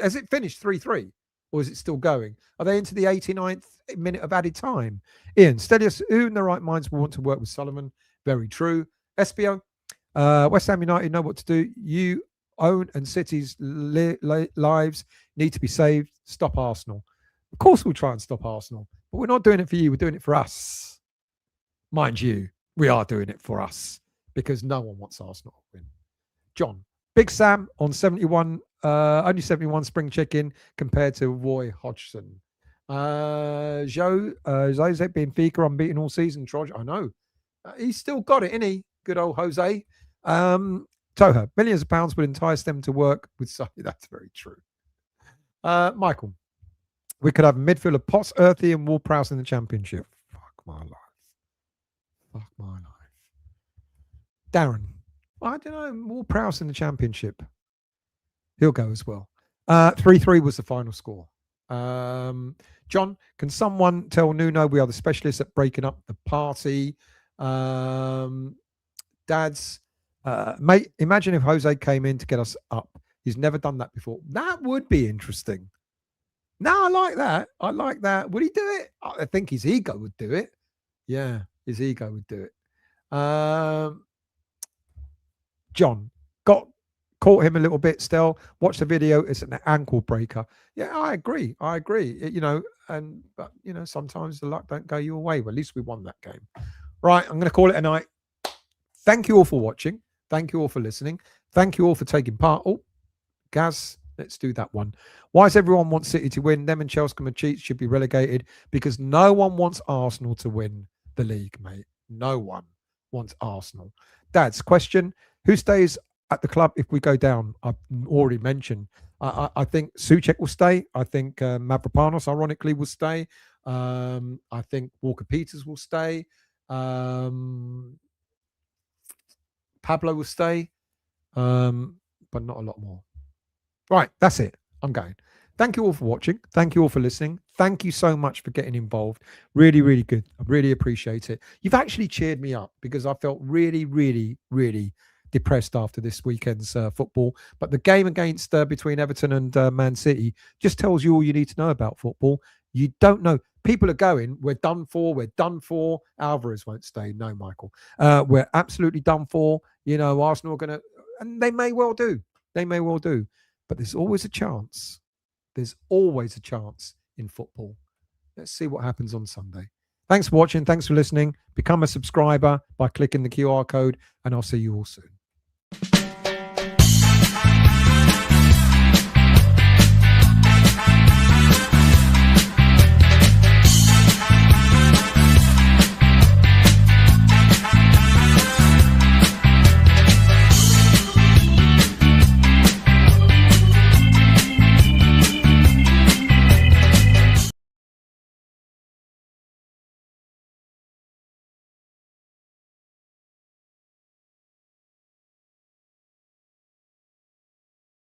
has it finished 3-3? Or is it still going? Are they into the 89th minute of added time? Ian, Stelios, who in their right minds will want to work with Solomon? Very true. SBO, West Ham United know what to do. You own and City's lives need to be saved. Stop Arsenal. Of course we'll try and stop Arsenal, but we're not doing it for you. We're doing it for us. Mind you, we are doing it for us because no one wants Arsenal to win. John, Big Sam on 71, only 71 spring chicken compared to Roy Hodgson. Jose Benfica unbeaten all season, Troj. I know. He's still got it, isn't he? Good old Jose. Toha, millions of pounds would entice them to work with somebody. That's very true. Michael, we could have a midfield of Potts, Earthy, and Ward-Prowse in the Championship. Fuck my life. Darren, I don't know. Ward-Prowse in the Championship. He'll go as well. 3-3 was the final score. John, can someone tell Nuno we are the specialists at breaking up the party? Dads, mate, imagine if Jose came in to get us up. He's never done that before. That would be interesting. No, I like that. Would he do it? I think his ego would do it. Yeah, his ego would do it. John, caught him a little bit still. Watch the video. It's an ankle breaker. Yeah, I agree. But sometimes the luck don't go your way. Well, at least we won that game. Right, I'm going to call it a night. Thank you all for watching. Thank you all for listening. Thank you all for taking part. Oh, Gaz, let's do that one. Why does everyone want City to win? Them and Chelsea and cheats should be relegated because no one wants Arsenal to win the league, mate. No one wants Arsenal. Dad's question, who stays at the club if we go down? I've already mentioned. I think Souček will stay. I think Mavropanos, ironically, will stay. I think Walker-Peters will stay. Pablo will stay. But not a lot more. Right, that's it. I'm going. Thank you all for watching. Thank you all for listening. Thank you so much for getting involved. Really, really good. I really appreciate it. You've actually cheered me up because I felt really, really, really depressed after this weekend's football. But the game against between Everton and Man City just tells you all you need to know about football. You don't know. People are going, we're done for, we're done for. Alvarez won't stay. No, Michael. We're absolutely done for. You know, Arsenal are going to, and they may well do. They may well do. But there's always a chance. There's always a chance in football. Let's see what happens on Sunday. Thanks for watching. Thanks for listening. Become a subscriber by clicking the QR code, and I'll see you all soon.